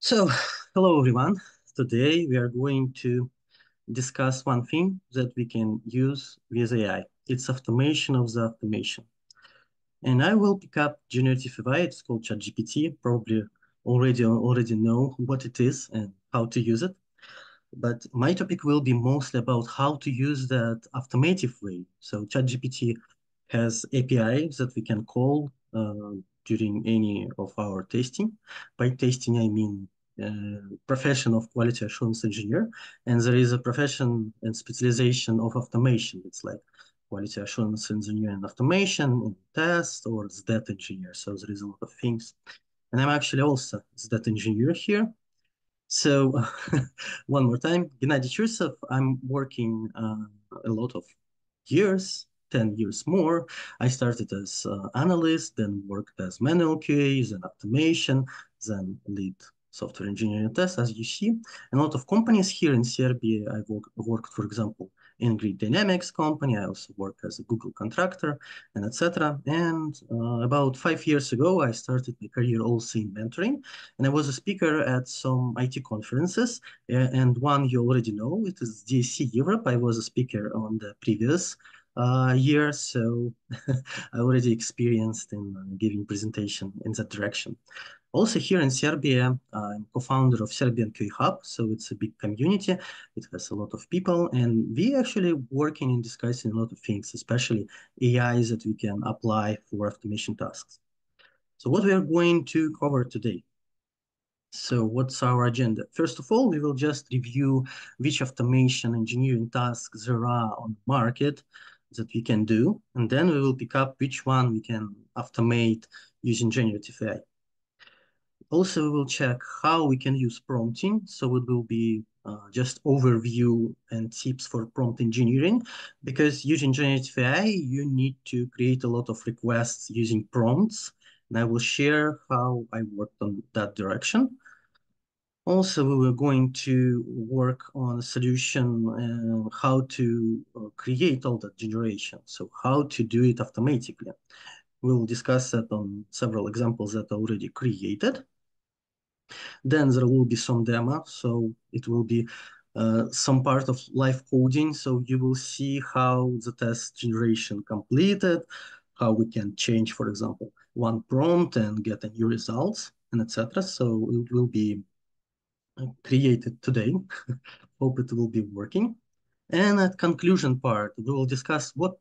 So, hello everyone. Today we are going to discuss one thing that we can use with AI. It's automation of the automation. And I will pick up generative AI. It's called ChatGPT. Probably already know what it is and how to use it. But my topic will be mostly about how to use that automative way. So ChatGPT has APIs that we can call during any of our testing. By testing, I mean profession of quality assurance engineer, and there is a profession and specialization of automation. It's like quality assurance engineer and automation and test or it's data engineer. So there is a lot of things. And I'm actually also data engineer here. So one more time, Gennadi Chursov, I'm working a lot of years, 10 years more. I started as analyst, then worked as manual QA, then automation, then lead software engineering test, as you see. And a lot of companies here in Serbia, worked, for example, in Grid Dynamics company. I also work as a Google contractor and etc. And about 5 years ago, I started my career also in mentoring. And I was a speaker at some IT conferences. And one you already know, it is DSC Europe. I was a speaker on the previous year, so I already experienced in giving presentation in that direction. Also here in Serbia, I'm co-founder of Serbian QA Hub, so it's a big community. It has a lot of people, and we actually working and discussing a lot of things, especially AIs that we can apply for automation tasks. So what we are going to cover today. So what's our agenda? First of all, we will just review which automation engineering tasks there are on the market that we can do, and then we will pick up which one we can automate using generative AI. Also, we will check how we can use prompting. So it will be just overview and tips for prompt engineering, because using generative AI, you need to create a lot of requests using prompts. And I will share how I worked on that direction. Also, we were going to work on a solution and how to create all that generation. So how to do it automatically. We'll discuss that on several examples that are already created. Then there will be some demo. So it will be some part of live coding. So you will see how the test generation completed, how we can change, for example, one prompt and get a new results and etc. So it will be created today. Hope it will be working. And at conclusion part, we will discuss what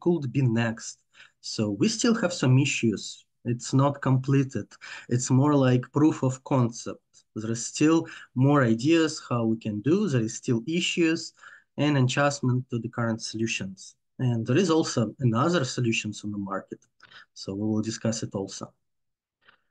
could be next. So we still have some issues. It's not completed. It's more like proof of concept. There is still more ideas how we can do. There is still issues and adjustment to the current solutions. And there is also another solutions on the market. So we will discuss it also.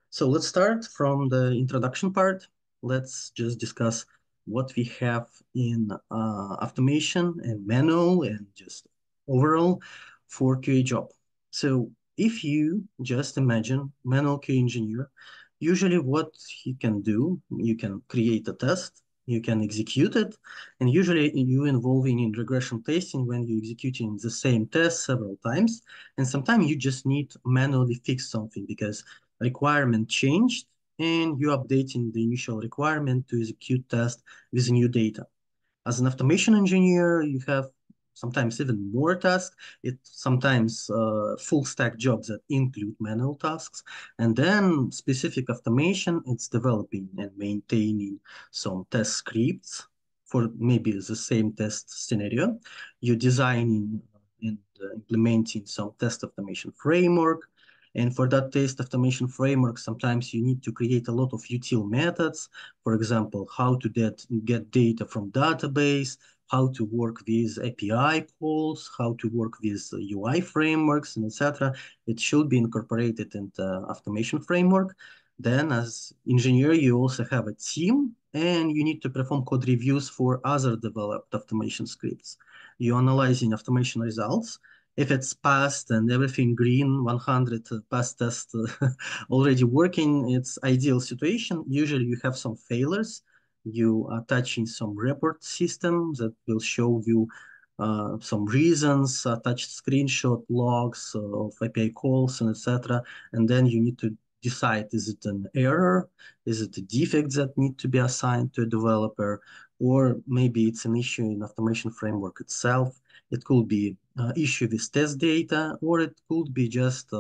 So let's start from the introduction part. Let's just discuss what we have in automation and manual and just overall for QA job. So if you just imagine manual QA engineer, usually what he can do, you can create a test, you can execute it, and usually you involving in regression testing when you're executing the same test several times, and sometimes you just need manually fix something because requirement changed and you're updating the initial requirement to execute test with new data. As an automation engineer, you have sometimes even more tasks. It sometimes full stack jobs that include manual tasks. And then specific automation, it's developing and maintaining some test scripts for maybe the same test scenario. You're designing and implementing some test automation framework. And for that test automation framework, sometimes you need to create a lot of util methods. For example, how to get data from database, how to work with API calls, how to work with UI frameworks, and etc. It should be incorporated in the automation framework. Then as engineer, you also have a team and you need to perform code reviews for other developed automation scripts. You're analyzing automation results. If it's passed and everything green, 100 pass test already working, it's ideal situation. Usually you have some failures. You are touching some report system that will show you some reasons, attached screenshot logs of API calls and etc. And then you need to decide, is it an error? Is it a defect that need to be assigned to a developer? Or maybe it's an issue in automation framework itself. It could be issue with test data, or it could be just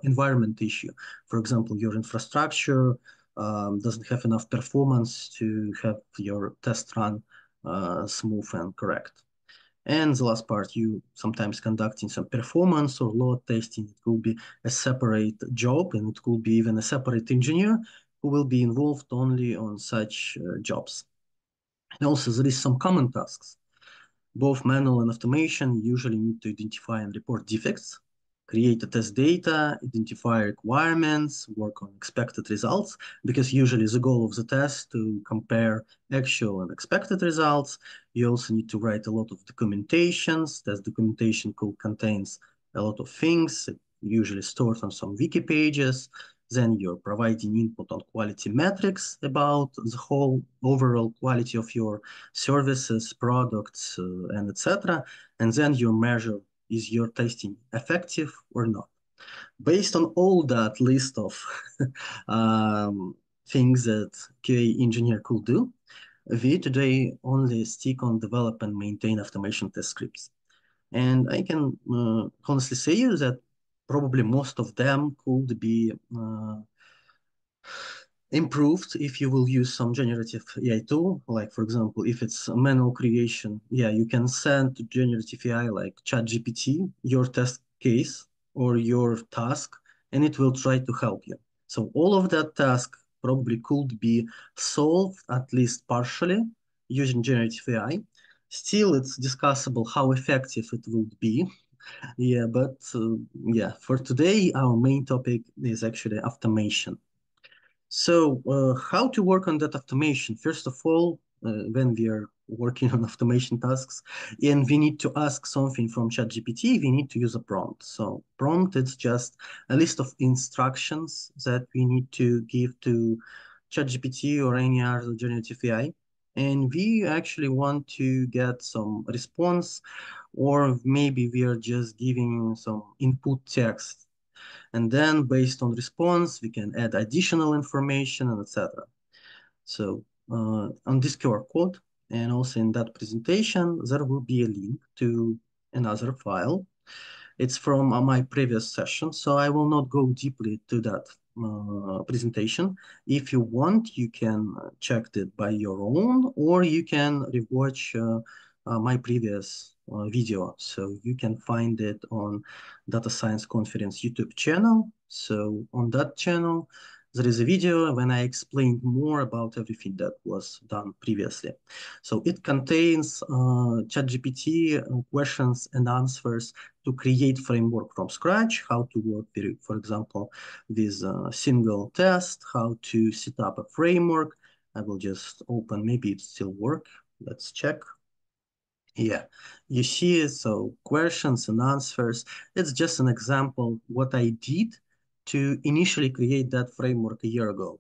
environment issue. For example, your infrastructure doesn't have enough performance to have your test run smooth and correct. And the last part, you sometimes conducting some performance or load testing. It could be a separate job, and it could be even a separate engineer who will be involved only on such jobs. And also, there is some common tasks. Both manual and automation usually need to identify and report defects, create the test data, identify requirements, work on expected results, because usually the goal of the test to compare actual and expected results. You also need to write a lot of documentations. That documentation contains a lot of things, usually stored on some wiki pages. Then you're providing input on quality metrics about the whole overall quality of your services, products, and etc. And then your measure, is your testing effective or not? Based on all that list of things that QA engineer could do, we today only stick on develop and maintain automation test scripts. And I can honestly say you that probably most of them could be improved if you will use some generative AI tool. Like, for example, if it's a manual creation, yeah, you can send to generative AI like ChatGPT your test case or your task, and it will try to help you. So all of that task probably could be solved at least partially using generative AI. Still, it's discussable how effective it would be. Yeah, but yeah, for today, our main topic is actually automation. So, how to work on that automation? First of all, when we are working on automation tasks and we need to ask something from ChatGPT, we need to use a prompt. So, prompt is just a list of instructions that we need to give to ChatGPT or any other generative AI. And we actually want to get some response, or maybe we are just giving some input text, and then based on response, we can add additional information and etc. So on this QR code and also in that presentation, there will be a link to another file. It's from my previous session, so I will not go deeply to that presentation. If you want, you can check it by your own, or you can rewatch my previous video. So you can find it on Data Science Conference YouTube channel. So on that channel, there is a video when I explained more about everything that was done previously. So it contains ChatGPT questions and answers to create framework from scratch, how to work, for example, with a single test, how to set up a framework. I will just open, maybe it still work. Let's check. Yeah, you see, so questions and answers. It's just an example what I did to initially create that framework a year ago.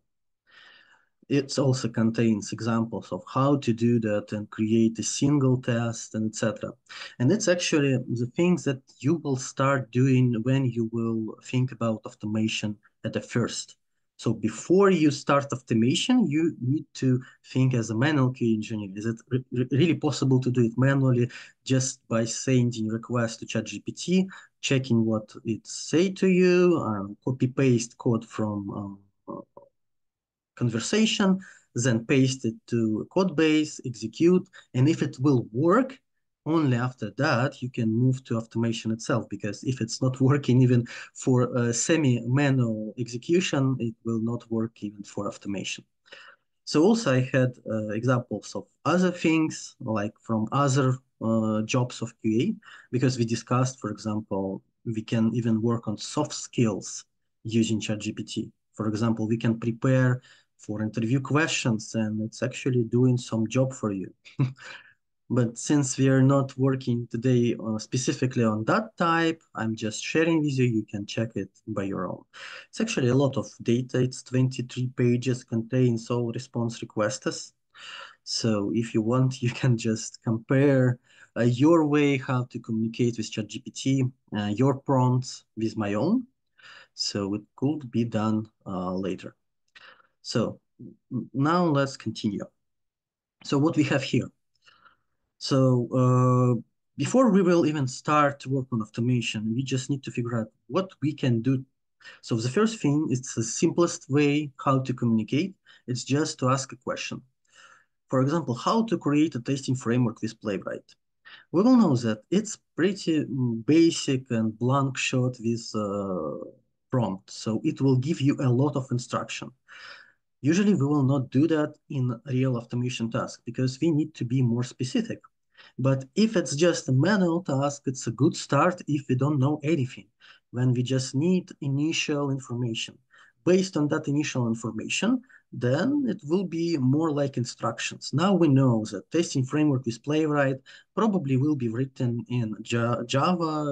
It also contains examples of how to do that and create a single test and etc. And it's actually the things that you will start doing when you will think about automation at the first. So before you start automation, you need to think as a manual QA engineer. Is it really possible to do it manually just by sending request to ChatGPT, checking what it say to you, copy paste code from conversation, then paste it to code base, execute, and if it will work, only after that you can move to automation itself, because if it's not working even for a semi-manual execution, it will not work even for automation. So also I had examples of other things, like from other jobs of QA, because we discussed, for example, we can even work on soft skills using ChatGPT. For example, we can prepare for interview questions, and it's actually doing some job for you. But since we are not working today specifically on that type, I'm just sharing with you. You can check it by your own. It's actually a lot of data. It's 23 pages, contains all response requests. So if you want, you can just compare your way how to communicate with ChatGPT, your prompts with my own. So it could be done later. So now let's continue. So what we have here. So before we will even start to work on automation, we just need to figure out what we can do. So the first thing, it's the simplest way how to communicate. It's just to ask a question. For example, how to create a testing framework with Playwright. We will know that it's pretty basic and blank shot with prompt. So it will give you a lot of instruction. Usually we will not do that in real automation task because we need to be more specific. But if it's just a manual task, it's a good start if we don't know anything, when we just need initial information. Based on that initial information, then it will be more like instructions. Now we know that testing framework with Playwright probably will be written in Java,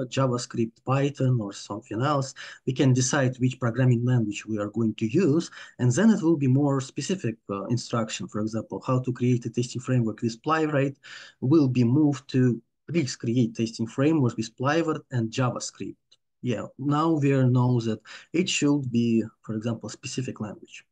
JavaScript, Python, or something else. We can decide which programming language we are going to use, and then it will be more specific instruction. For example, how to create a testing framework with Playwright will be moved to please create testing frameworks with Playwright and JavaScript. Yeah, now we know that it should be, for example, specific language.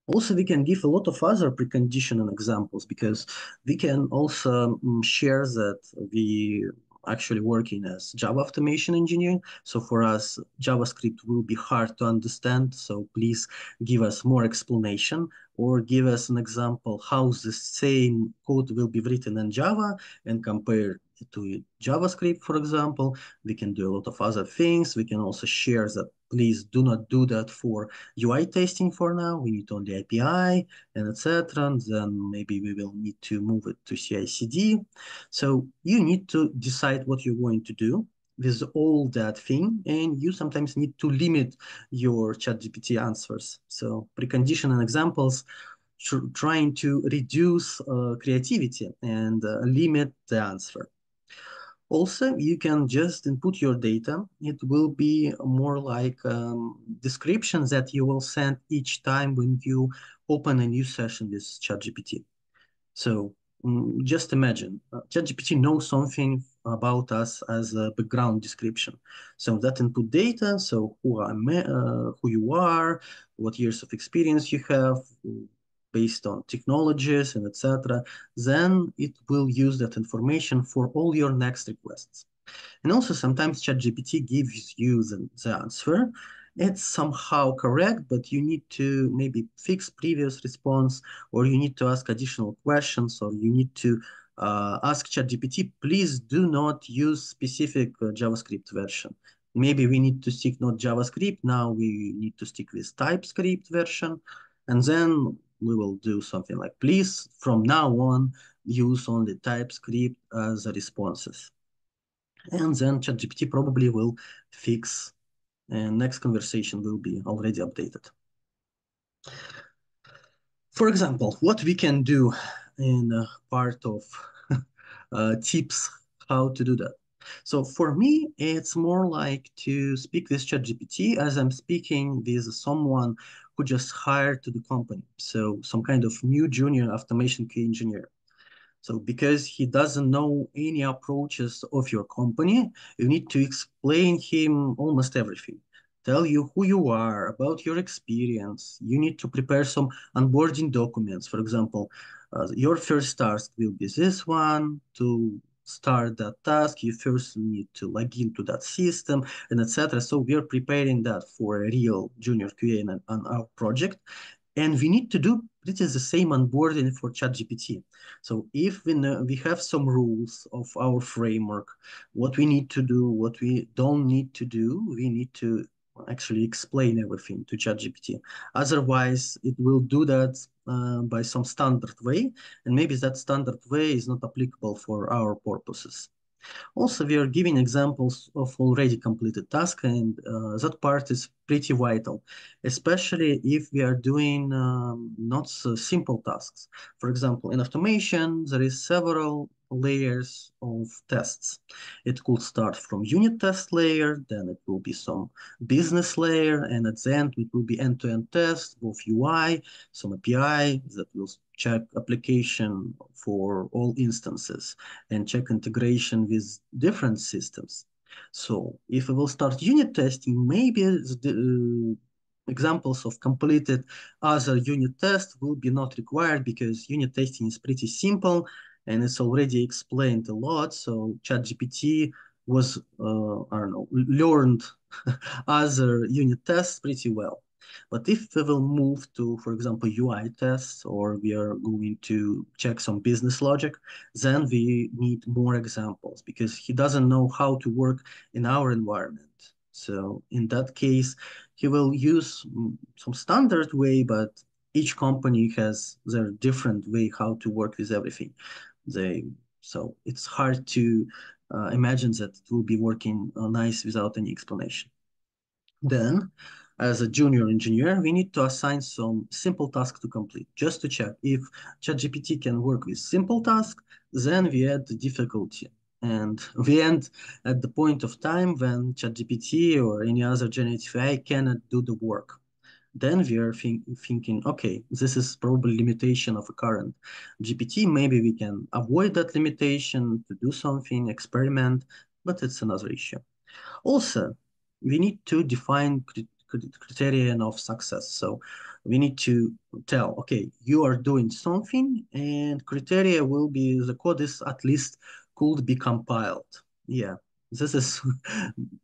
Also, we can give a lot of other precondition examples because we can also share that we actually working as Java automation engineer. So for us, JavaScript will be hard to understand. So please give us more explanation or give us an example how the same code will be written in Java and compare to JavaScript, for example. We can do a lot of other things. We can also share that please do not do that for UI testing for now. We need only API and etc. Then maybe we will need to move it to CI/CD. So you need to decide what you're going to do with all that thing, and you sometimes need to limit your ChatGPT answers. So precondition and examples trying to reduce creativity and limit the answer. Also, you can just input your data. It will be more like descriptions that you will send each time when you open a new session with ChatGPT. So just imagine, ChatGPT knows something about us as a background description. So that input data, so who you are, what years of experience you have, based on technologies and etc. Then it will use that information for all your next requests. And also sometimes ChatGPT gives you the answer. It's somehow correct, but you need to maybe fix previous response, or you need to ask additional questions, or you need to ask ChatGPT, please do not use specific JavaScript version. Maybe we need to stick not JavaScript, now we need to stick with TypeScript version. And then we will do something like, please, from now on, use only TypeScript as a responses. And then ChatGPT probably will fix, and next conversation will be already updated. For example, what we can do in part of tips how to do that. So for me, it's more like to speak with ChatGPT as I'm speaking with someone who just hired to the company. So some kind of new junior automation key engineer. So because he doesn't know any approaches of your company, you need to explain him almost everything. Tell you who you are, about your experience. You need to prepare some onboarding documents. For example, your first task will be this one. To start that task, you first need to log into that system and etc. So we are preparing that for a real junior QA on our project. And we need to do pretty the same onboarding for ChatGPT. So if we have some rules of our framework, what we need to do, what we don't need to do, we need to actually explain everything to ChatGPT. Otherwise, it will do that by some standard way, and maybe that standard way is not applicable for our purposes. Also, we are giving examples of already completed tasks, and that part is pretty vital, especially if we are doing not so simple tasks. For example, in automation, there is several layers of tests. It could start from unit test layer, then it will be some business layer, and at the end, it will be end-to-end test of UI, some API that will check application for all instances and check integration with different systems. So if we will start unit testing, maybe the examples of completed other unit tests will be not required because unit testing is pretty simple and it's already explained a lot. So ChatGPT was, I don't know, learned other unit tests pretty well. But if we will move to, for example, UI tests, or we are going to check some business logic, then we need more examples because he doesn't know how to work in our environment. So in that case, he will use some standard way, but each company has their different way how to work with everything. They so it's hard to imagine that it will be working nice without any explanation. Then, as a junior engineer, we need to assign some simple task to complete, just to check if ChatGPT can work with simple task, then we add the difficulty. And we end at the point of time when ChatGPT or any other generative AI cannot do the work. Then we are thinking, okay, this is probably limitation of a current GPT. Maybe we can avoid that limitation to do something, experiment, but it's another issue. Also, we need to define criterion of success. So we need to tell, okay, you are doing something, and criteria will be the code is at least could be compiled. Yeah, this is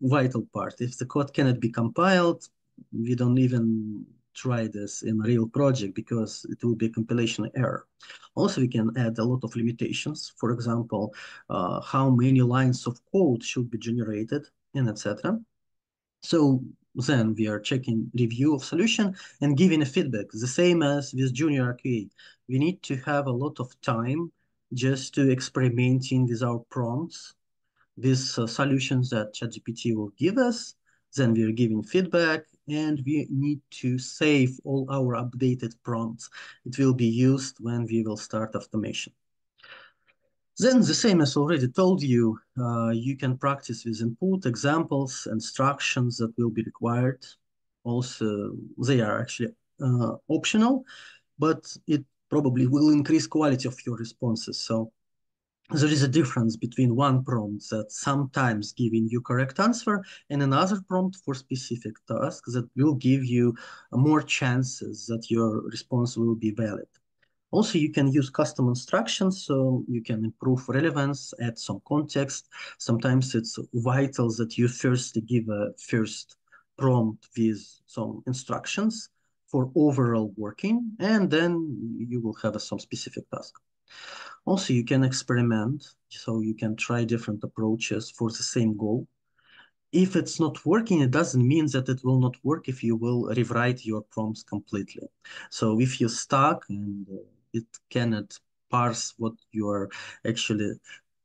vital part. If the code cannot be compiled, we don't even try this in a real project because it will be a compilation error. Also, we can add a lot of limitations. For example, how many lines of code should be generated and etc. So then we are checking review of solution and giving a feedback, the same as with junior QA. We need to have a lot of time just to experimenting with our prompts, with solutions that ChatGPT will give us. Then we are giving feedback and we need to save all our updated prompts. It will be used when we will start automation. Then the same as already told you, you can practice with input, examples, instructions that will be required. Also, they are actually optional, but it probably will increase quality of your responses. So there is a difference between one prompt that sometimes giving you correct answer and another prompt for specific tasks that will give you more chances that your response will be valid. Also, you can use custom instructions, so you can improve relevance, add some context. Sometimes it's vital that you first give a first prompt with some instructions for overall working, and then you will have some specific task. Also, you can experiment, so you can try different approaches for the same goal. If it's not working, it doesn't mean that it will not work if you will rewrite your prompts completely. So if you're stuck and it cannot parse what you're actually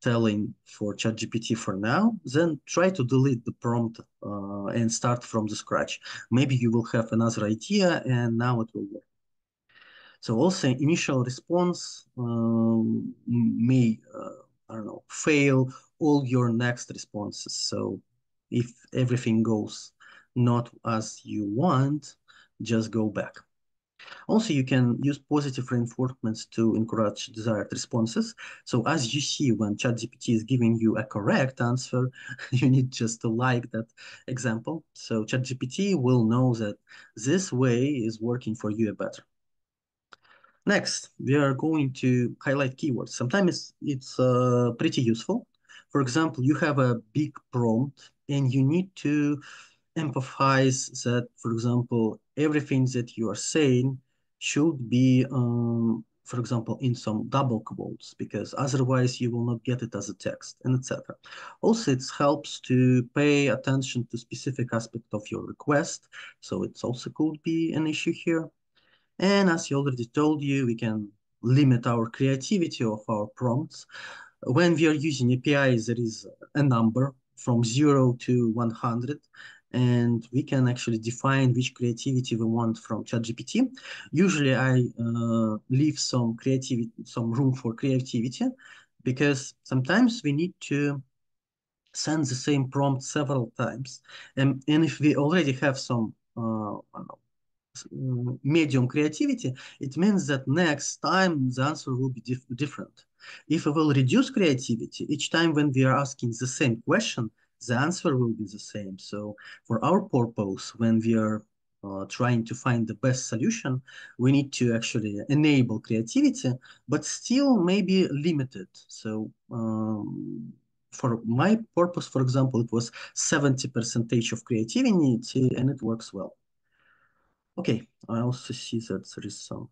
telling for ChatGPT for now, then try to delete the prompt and start from the scratch. Maybe you will have another idea and now it will work. So also initial response may, I don't know, fail all your next responses. So if everything goes not as you want, just go back. Also, you can use positive reinforcements to encourage desired responses. So as you see, when ChatGPT is giving you a correct answer, you need just to like that example. So ChatGPT will know that this way is working for you better. Next, we are going to highlight keywords. Sometimes it's pretty useful. For example, you have a big prompt and you need to emphasize that, for example, everything that you are saying should be, for example, in some double quotes, because otherwise you will not get it as a text, and etc. Also, it helps to pay attention to specific aspect of your request. So it's also could be an issue here. And as you already told you, we can limit our creativity of our prompts. When we are using APIs, there is a number from 0 to 100, and we can actually define which creativity we want from ChatGPT. Usually, I leave some creativity, some room for creativity, because sometimes we need to send the same prompt several times. And if we already have some medium creativity, it means that next time the answer will be different. If we will reduce creativity, each time when we are asking the same question, the answer will be the same. So for our purpose, when we are trying to find the best solution, we need to actually enable creativity, but still maybe limited. So for my purpose, for example, it was 70% of creativity, and it works well. Okay, I also see that there is some.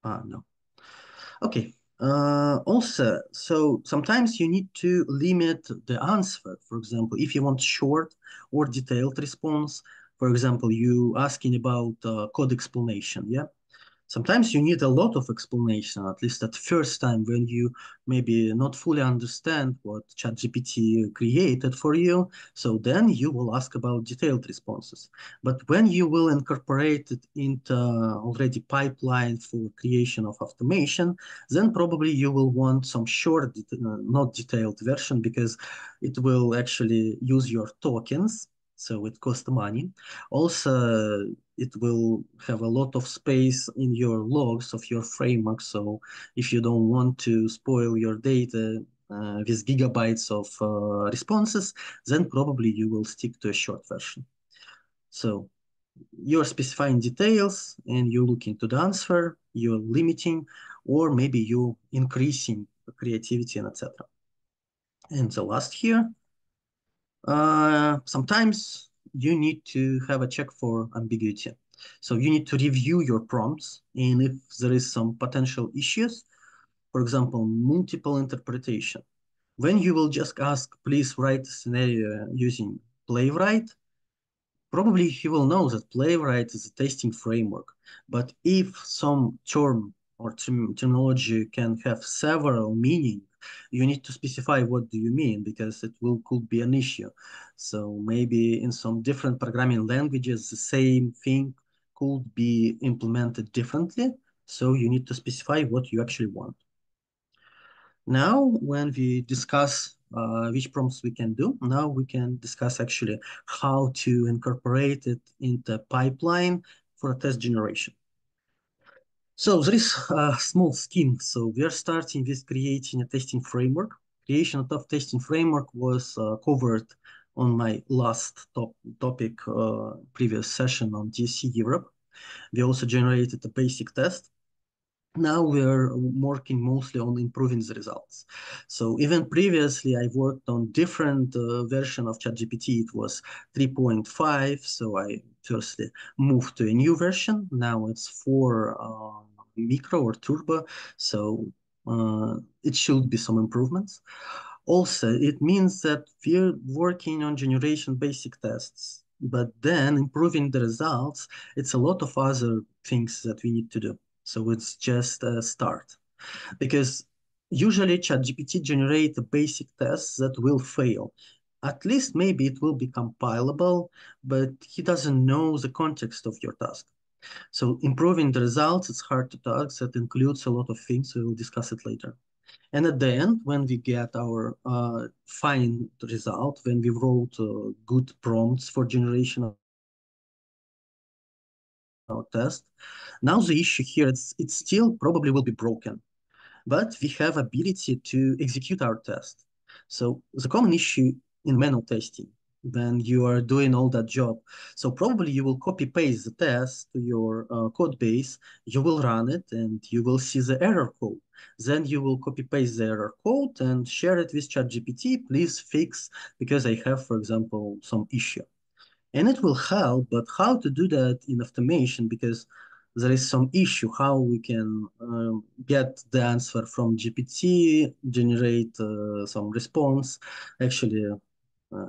No. Okay. Also, so sometimes you need to limit the answer. For example, if you want short or detailed response, for example, you asking about code explanation, yeah? Sometimes you need a lot of explanation, at least at first time when you maybe not fully understand what ChatGPT created for you. So then you will ask about detailed responses. But when you will incorporate it into already pipeline for creation of automation, then probably you will want some short, not detailed version because it will actually use your tokens. So it costs money. Also, it will have a lot of space in your logs of your framework. So if you don't want to spoil your data with gigabytes of responses, then probably you will stick to a short version. So you're specifying details and you look into the answer, you're limiting, or maybe you increasing creativity and etc. And the last here, sometimes you need to have a check for ambiguity. So you need to review your prompts, and if there is some potential issues, for example, multiple interpretation, when you will just ask, please write a scenario using Playwright, probably he will know that Playwright is a testing framework. But if some term or terminology can have several meaning, you need to specify what do you mean because it will could be an issue. So maybe in some different programming languages, the same thing could be implemented differently. So you need to specify what you actually want. Now, when we discuss which prompts we can do, now we can discuss actually how to incorporate it into pipeline for test generation. So there is a small scheme. So we are starting with creating a testing framework. Creation of testing framework was covered on my last topic previous session on DSC Europe. We also generated a basic test. Now we're working mostly on improving the results. So even previously, I worked on different version of ChatGPT. It was 3.5. So I firstly moved to a new version. Now it's 4 micro or turbo. So it should be some improvements. Also, it means that we're working on generation basic tests, but then improving the results, it's a lot of other things that we need to do. So it's just a start. Because usually ChatGPT generates basic tests that will fail. At least maybe it will be compilable, but he doesn't know the context of your task. So improving the results, it's hard to task. That includes a lot of things. We will discuss it later. And at the end, when we get our fine result, when we wrote good prompts for generation of our test, now the issue here is it still probably will be broken, but we have ability to execute our test. So the common issue in manual testing, when you are doing all that job, so probably you will copy paste the test to your code base, you will run it and you will see the error code. Then you will copy paste the error code and share it with ChatGPT. Please fix because I have, for example, some issue. And it will help, but how to do that in automation because there is some issue how we can get the answer from GPT, generate some response, actually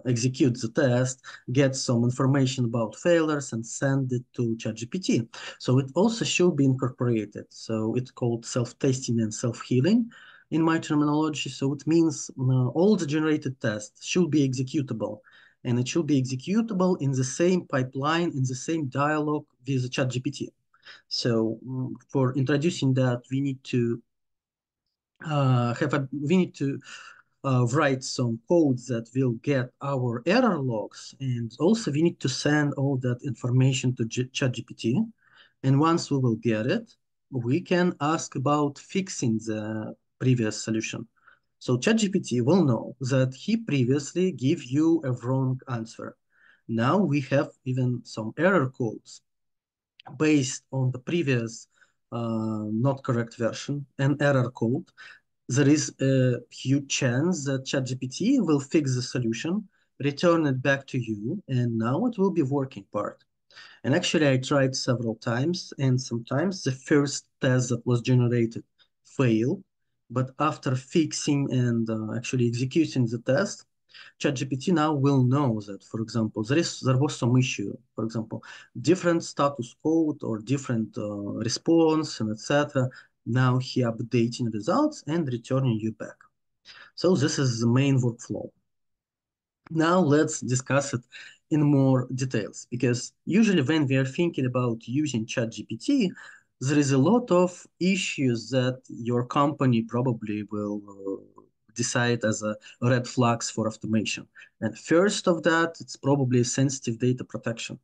execute the test, get some information about failures and send it to ChatGPT. So it also should be incorporated. So it's called self-testing and self-healing in my terminology. So it means all the generated tests should be executable and it should be executable in the same pipeline, in the same dialogue with ChatGPT. So for introducing that, we need to write some codes that will get our error logs, and also we need to send all that information to ChatGPT. And once we will get it, we can ask about fixing the previous solution. So ChatGPT will know that he previously gave you a wrong answer. Now we have even some error codes based on the previous not correct version and error code. There is a huge chance that ChatGPT will fix the solution, return it back to you, and now it will be working part. And actually, I tried several times, and sometimes the first test that was generated failed. But after fixing and actually executing the test, ChatGPT now will know that, for example, there was some issue, for example, different status code or different response and etc. Now he updating results and returning you back. So this is the main workflow. Now let's discuss it in more details, because usually when we are thinking about using ChatGPT, there is a lot of issues that your company probably will decide as a red flags for automation. And first of that, it's probably sensitive data protection.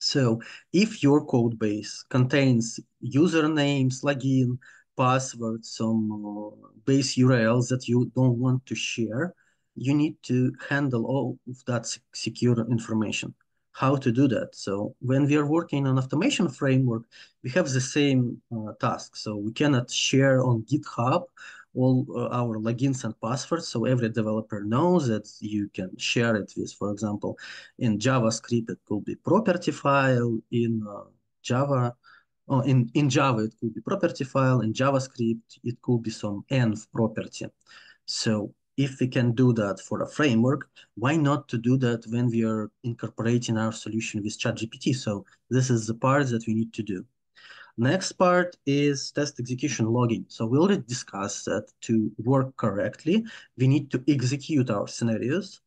So if your code base contains usernames, login, passwords, some base URLs that you don't want to share, you need to handle all of that secure information. How to do that? So when we are working on automation framework, we have the same task. So we cannot share on GitHub all our logins and passwords. So every developer knows that you can share it with, for example, in JavaScript, it could be property file. In Java, in Java, it could be property file. In JavaScript, it could be some env property. So if we can do that for a framework, why not to do that when we are incorporating our solution with ChatGPT? So this is the part that we need to do. Next part is test execution logging. So we already discussed that to work correctly, we need to execute our scenarios,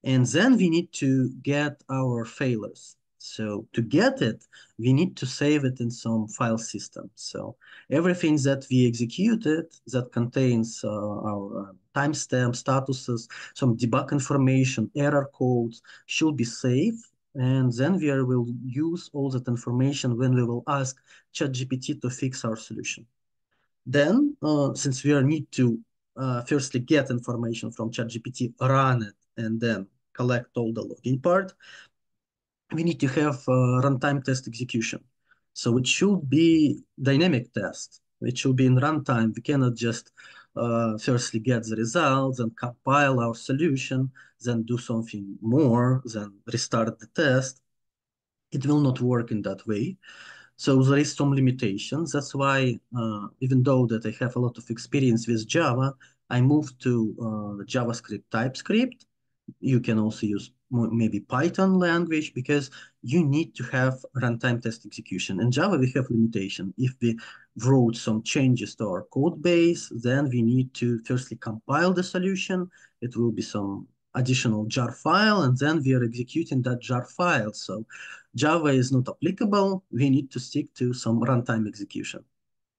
and then we need to get our failures. So to get it, we need to save it in some file system. So everything that we executed that contains our timestamp statuses, some debug information, error codes should be saved. And then we will use all that information when we will ask ChatGPT to fix our solution. Then, since we need to firstly get information from ChatGPT, run it, and then collect all the logging part, we need to have runtime test execution. So it should be dynamic test. It should be in runtime. We cannot just firstly get the results and compile our solution, then do something more, then restart the test. It will not work in that way. So there is some limitations. That's why, even though that I have a lot of experience with Java, I moved to JavaScript, TypeScript. You can also use maybe Python language, because you need to have runtime test execution. In Java, we have limitation. If we wrote some changes to our code base, then we need to firstly compile the solution. It will be some additional jar file, and then we are executing that jar file. So Java is not applicable. We need to stick to some runtime execution.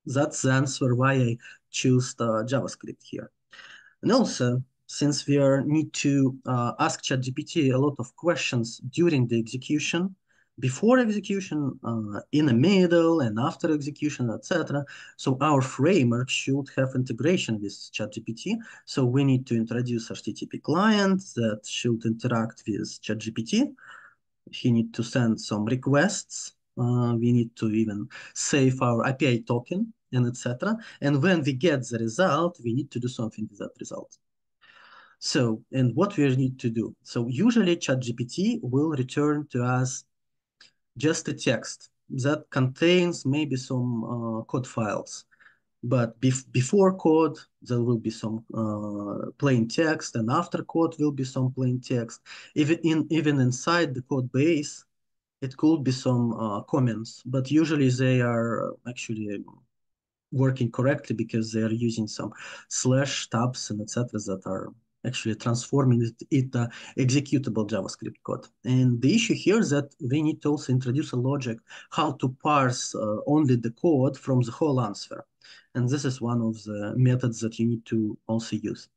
That's the answer why I choose the JavaScript here. And also, since we need to ask ChatGPT a lot of questions during the execution, before execution, in the middle, and after execution, etc. So our framework should have integration with ChatGPT. So we need to introduce HTTP client that should interact with ChatGPT. He need to send some requests. We need to even save our API token and etc. And when we get the result, we need to do something with that result. So, and what we need to do? So usually ChatGPT will return to us just a text that contains maybe some code files. But before code, there will be some plain text, and after code will be some plain text. Even inside the code base, it could be some comments, but usually they are actually working correctly because they are using some slash tabs and etc. that are actually transforming it executable JavaScript code. And the issue here is that we need to also introduce a logic how to parse only the code from the whole answer. And this is one of the methods that you need to also use.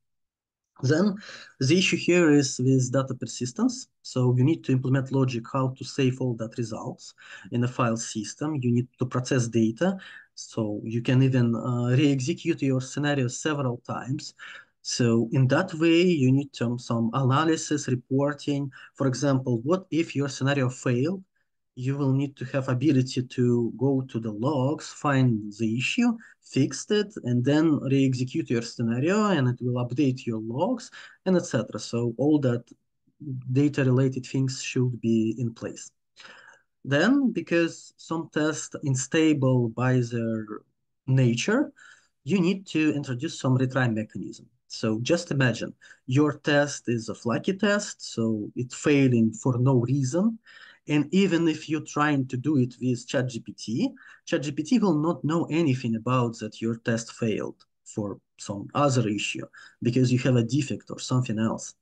Then the issue here is with data persistence. So you need to implement logic how to save all that results in a file system. You need to process data. So you can even re-execute your scenario several times. So in that way, you need some analysis, reporting. For example, what if your scenario failed? You will need to have ability to go to the logs, find the issue, fix it, and then re-execute your scenario, and it will update your logs, and etc. So all that data-related things should be in place. Then, because some tests unstable by their nature, you need to introduce some retry mechanism. So just imagine your test is a flaky test, so it's failing for no reason. And even if you're trying to do it with ChatGPT will not know anything about that your test failed for some other issue because you have a defect or something else.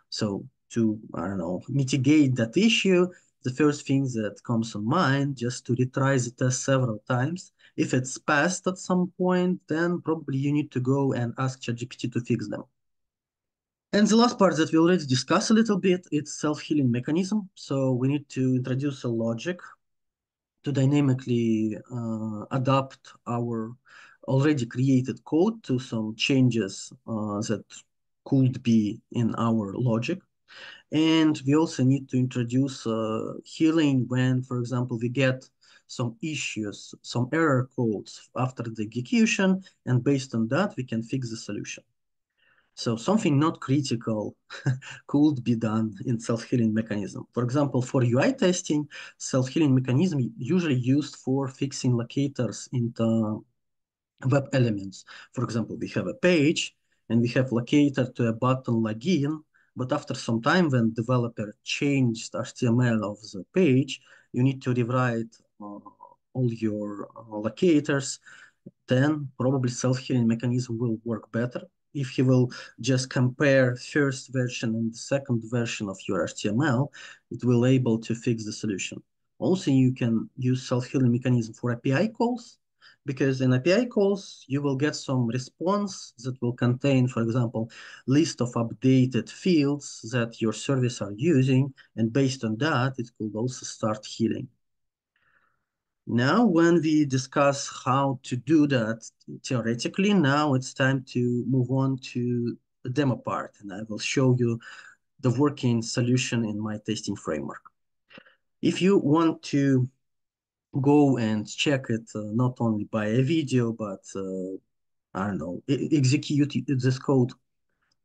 So to, I don't know, mitigate that issue, the first thing that comes to mind just to retry the test several times. If it's passed at some point, then probably you need to go and ask ChatGPT to fix them. And the last part that we already discussed a little bit, it's self-healing mechanism. So we need to introduce a logic to dynamically adapt our already created code to some changes that could be in our logic. And we also need to introduce healing when, for example, we get some issues, some error codes after the execution, and based on that, we can fix the solution. So something not critical could be done in self-healing mechanism. For example, for UI testing, self-healing mechanism usually used for fixing locators into web elements. For example, we have a page and we have locator to a button login, but after some time when developer changed HTML of the page, you need to rewrite all your locators, then probably self-healing mechanism will work better. If he will just compare first version and the second version of your HTML, it will able to fix the solution. Also, you can use self-healing mechanism for API calls, because in API calls, you will get some response that will contain, for example, list of updated fields that your service are using, and based on that, it could also start healing. Now, when we discuss how to do that theoretically, now it's time to move on to the demo part, and I will show you the working solution in my testing framework. If you want to go and check it not only by a video, but I don't know, execute this code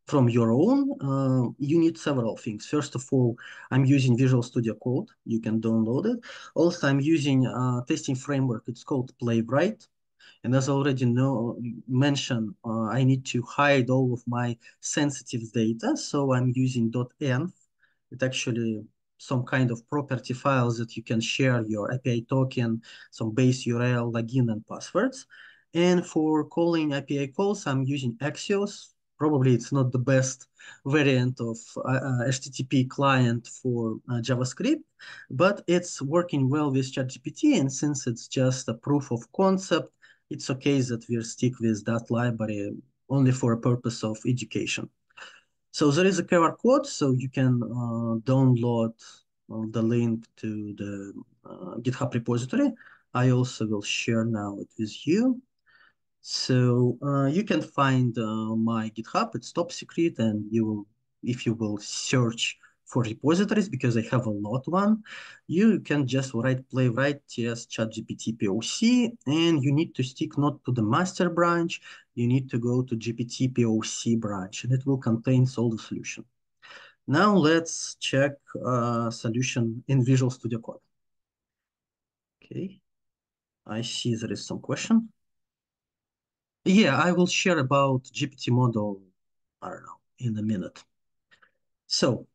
from your own, you need several things. First of all, I'm using Visual Studio Code. You can download it. Also, I'm using a testing framework. It's called Playwright. And as I already mentioned, I need to hide all of my sensitive data. So I'm using .env. It's actually some kind of property files that you can share your API token, some base URL, login, and passwords. And for calling API calls, I'm using Axios. Probably it's not the best variant of HTTP client for JavaScript, but it's working well with ChatGPT. And since it's just a proof of concept, it's okay that we stick with that library only for a purpose of education. So there is a QR code, so you can download the link to the GitHub repository. I also will share now it with you. So you can find my GitHub. It's top secret, and if you will search for repositories, because I have a lot one, you can just write playwright TS ChatGPT POC, and you need to stick not to the master branch. You need to go to GPT POC branch, and it will contain all the solution. Now let's check solution in Visual Studio Code. Okay, I see there is some question. Yeah, I will share about GPT model, I don't know, in a minute. So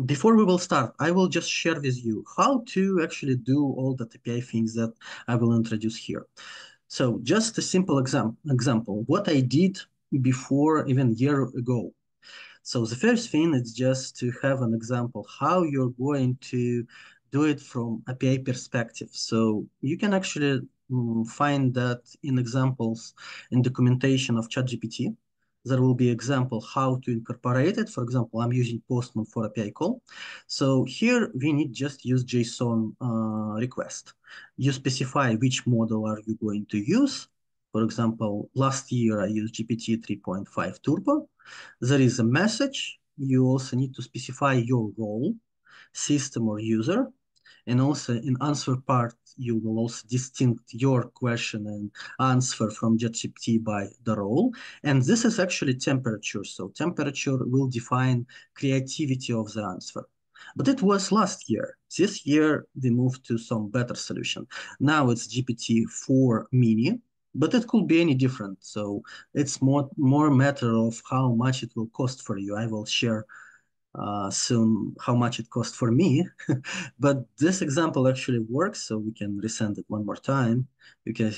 before we will start, I will just share with you how to actually do all the API things that I will introduce here. So just a simple example, what I did before even a year ago. So the first thing is just to have an example how you're going to do it from API perspective. So you can actually find that in examples in documentation of ChatGPT. There will be example how to incorporate it. For example, I'm using Postman for API call. So here we need just use JSON request. You specify which model are you going to use. For example, last year I used GPT 3.5 Turbo. There is a message. You also need to specify your role, system or user. And also in answer part, you will also distinct your question and answer from ChatGPT by the role. And this is actually temperature. So temperature will define creativity of the answer. But it was last year. This year, we moved to some better solution. Now it's GPT-4 Mini, but it could be any different. So it's more matter of how much it will cost for you. I will share soon how much it cost for me. But this example actually works, so we can resend it one more time. You can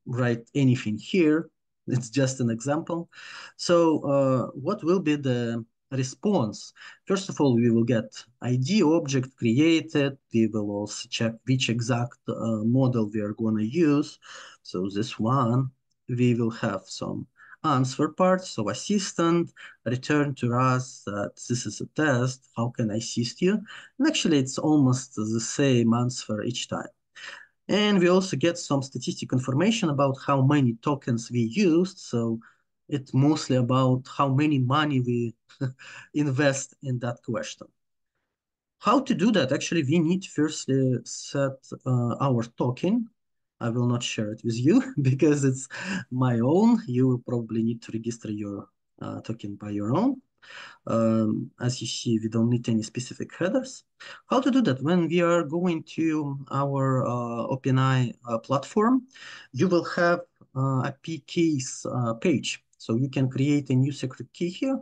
write anything here. It's just an example. So what will be the response? First of all, we will get ID object created. We will also check which exact model we are going to use. So this one, we will have some answer part. So assistant, return to us that this is a test. How can I assist you? And actually, it's almost the same answer each time. And we also get some statistic information about how many tokens we used. So it's mostly about how many money we invest in that question. How to do that? Actually, we need firstly set our token. I will not share it with you because it's my own. You will probably need to register your token by your own. As you see, we don't need any specific headers. How to do that? When we are going to our OpenAI platform, you will have a PKs page. So you can create a new secret key here,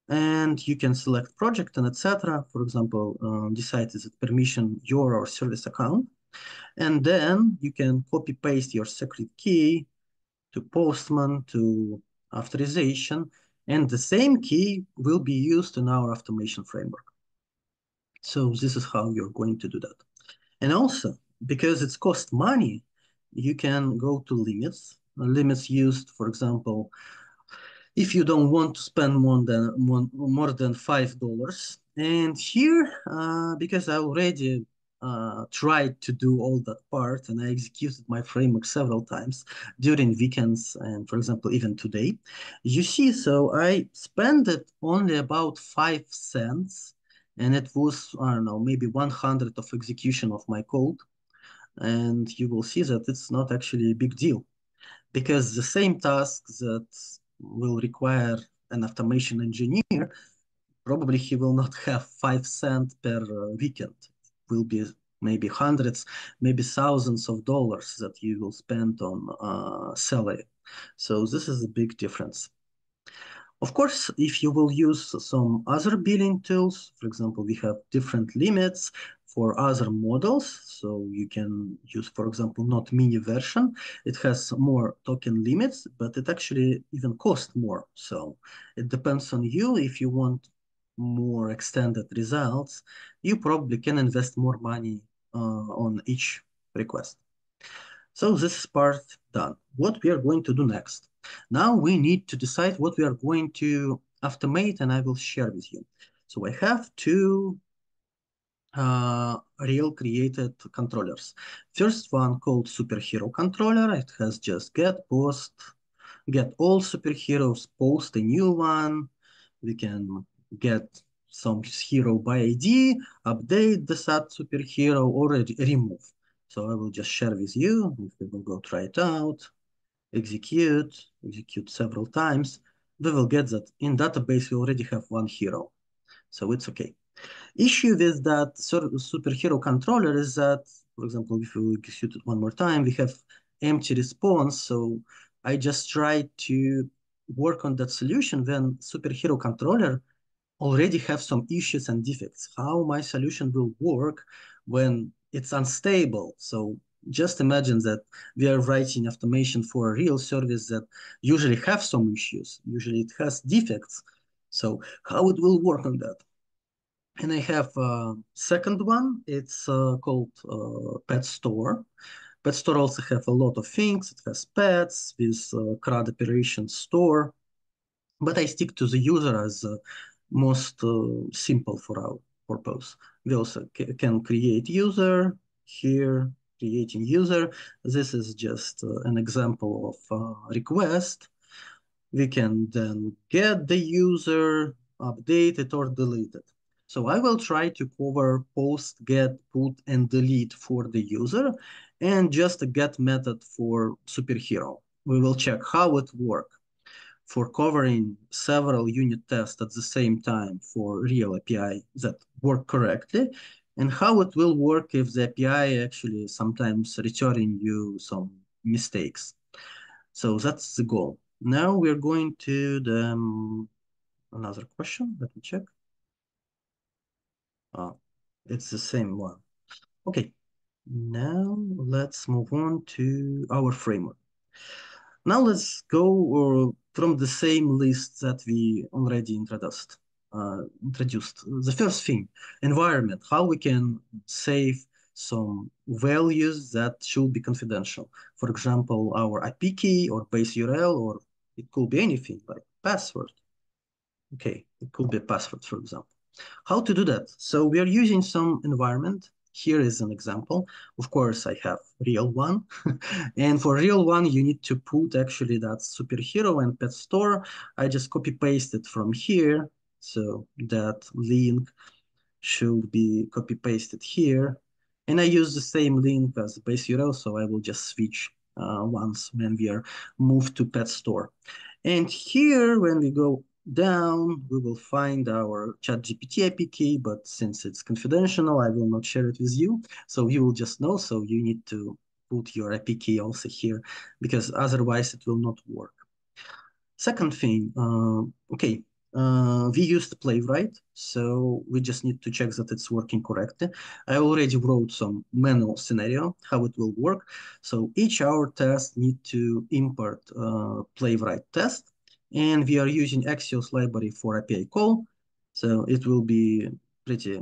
and you can select project and etc. For example, decide is it permission your or service account, and then you can copy paste your secret key to Postman to authorization, and the same key will be used in our automation framework. So this is how you're going to do that. And also, because it's cost money, you can go to limits. Limits used, for example, if you don't want to spend more than $5. And here, because I already tried to do all that part and I executed my framework several times during weekends and, for example, even today, you see, so I spent it only about 5 cents, and it was, I don't know, maybe 100 of execution of my code. And you will see that it's not actually a big deal because the same task that will require an automation engineer, probably he will not have 5 cents per weekend. It will be maybe hundreds, maybe thousands of dollars that you will spend on salary. So this is a big difference. Of course, if you will use some other billing tools, for example, we have different limits for other models. So you can use, for example, not mini version. It has more token limits, but it actually even costs more. So it depends on you. If you want more extended results, you probably can invest more money on each request. So this is part done. What we are going to do next? Now we need to decide what we are going to automate, and I will share with you. So I have two real created controllers. First one called superhero controller. It has just get, post, get all superheroes, post a new one. We can get some hero by ID, update the set superhero, or remove. So I will just share with you. If we will go try it out, execute several times, we will get that in database we already have one hero. So it's okay. Issue with that superhero controller is that, for example, if we execute it one more time, we have empty response. So I just tried to work on that solution when superhero controller already have some issues and defects. How my solution will work when it's unstable. So just imagine that we are writing automation for a real service that usually have some issues. Usually it has defects. So how it will work on that? And I have a second one. It's called Pet Store. Pet Store also have a lot of things. It has pets with CRUD operation store, but I stick to the user as most simple for our purpose. We also can create user here. creating user. This is just an example of request. We can then get the user, update it or delete it. So I will try to cover post, get, put, and delete for the user, and just a get method for superhero. We will check how it works for covering several unit tests at the same time for real API that work correctly, and how it will work if the API actually sometimes returning you some mistakes. So that's the goal. Now we're going to the another question. Let me check. Oh, it's the same one. Okay, now let's move on to our framework. Now let's go from the same list that we already introduced. The first thing, environment, how we can save some values that should be confidential. For example, our IP key or base URL, or it could be anything like password. Okay, it could be a password, for example. How to do that? So we are using some environment. Here is an example. Of course, I have real one. And for real one, you need to put actually that superhero and pet store. I just copy paste it from here. So that link should be copy pasted here. And I use the same link as base URL, so I will just switch once when we are moved to pet store. And here, when we go down, we will find our ChatGPT IP key, but since it's confidential, I will not share it with you. So you will just know, so you need to put your IP key also here, because otherwise it will not work. Second thing, okay, we used Playwright, so we just need to check that it's working correctly. I already wrote some manual scenario, how it will work. So each our test need to import Playwright test, and we are using Axios library for API call. So it will be pretty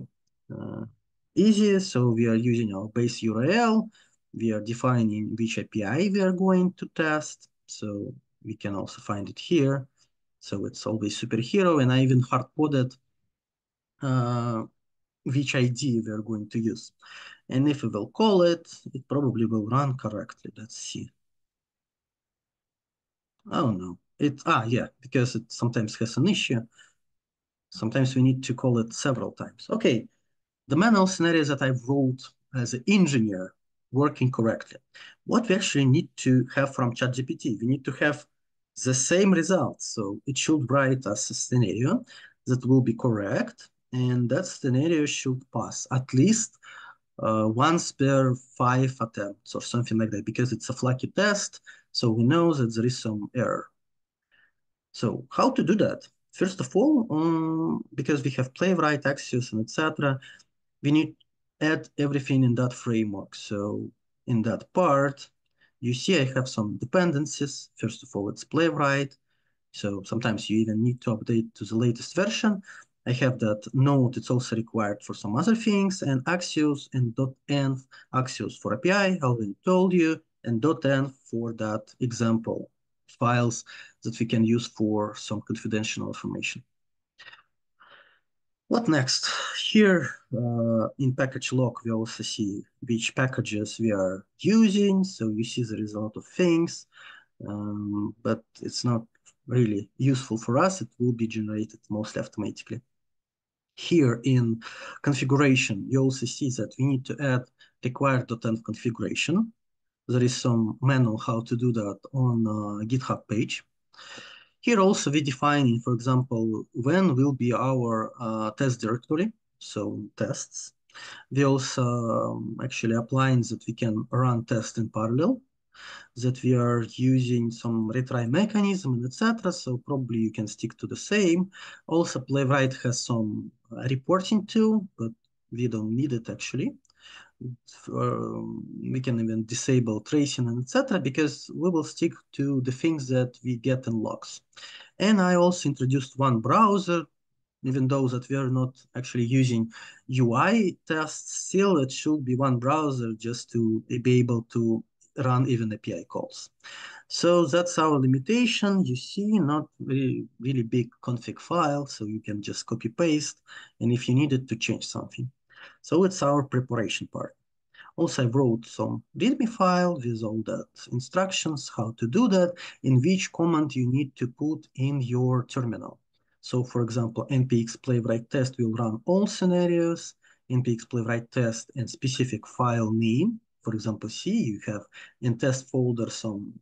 uh, easy. So we are using our base URL. We are defining which API we are going to test. So we can also find it here. So it's always superhero, and I even hard-coded uh, which ID we are going to use. And if we will call it, it probably will run correctly. Let's see. Oh no, yeah, because it sometimes has an issue. Sometimes we need to call it several times. Okay, the manual scenario that I wrote as an engineer working correctly. What we actually need to have from ChatGPT, we need to have the same results. So it should write us a scenario that will be correct, and that scenario should pass at least once per 5 attempts or something like that, because it's a flaky test, so we know that there is some error. So how to do that? First of all, because we have Playwright, Axios, and etc., we need to add everything in that framework. So in that part, you see I have some dependencies. First of all, it's Playwright. So sometimes you even need to update to the latest version. I have that node, it's also required for some other things, and Axios and .env, Axios for API, I already told you, and .env for that example files that we can use for some confidential information. What next? Here in package log, we also see which packages we are using. So you see there is a lot of things, but it's not really useful for us. It will be generated mostly automatically. Here in configuration, you also see that we need to add required.env configuration. There is some manual how to do that on GitHub page. Here also we define, for example, when will be our test directory, so tests. We also actually applying that we can run tests in parallel, that we are using some retry mechanism and etc. So probably you can stick to the same. Also, Playwright has some reporting tool, but we don't need it actually. We can even disable tracing and etc. because we will stick to the things that we get in logs. And I also introduced one browser, even though that we are not actually using UI tests, still it should be one browser just to be able to run even API calls. So that's our limitation. You see, not really big config file, so you can just copy paste, and if you needed to change something. So it's our preparation part. Also, I wrote some README file with all that instructions, how to do that, in which command you need to put in your terminal. So for example, npx playwright test will run all scenarios, npx playwright test and specific file name. For example, see, you have in test folder some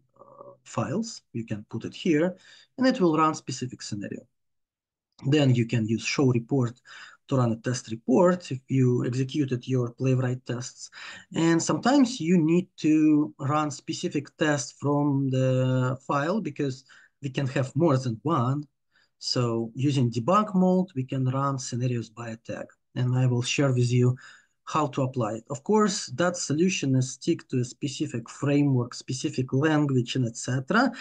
files, you can put it here, and it will run specific scenario. Then you can use show report to run a test report if you executed your playwright tests. And sometimes you need to run specific tests from the file because we can have more than one. So using debug mode, we can run scenarios by a tag. And I will share with you how to apply it. Of course, that solution is stick to a specific framework, specific language, and etc.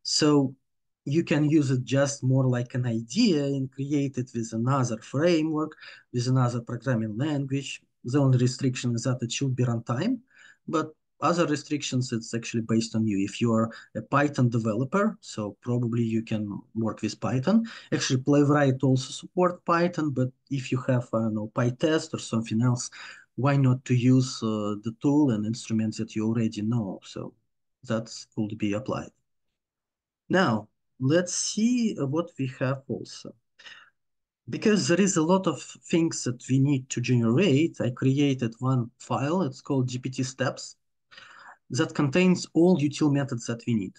So you can use it just more like an idea and create it with another framework, with another programming language. The only restriction is that it should be runtime, but other restrictions, it's actually based on you. If you are a Python developer, so probably you can work with Python. Actually, Playwright also support Python, but if you have, I don't know, PyTest or something else, why not to use the tool and instruments that you already know? So that could be applied. Now, let's see what we have also. Because there is a lot of things that we need to generate, I created one file, it's called GPT steps, that contains all util methods that we need.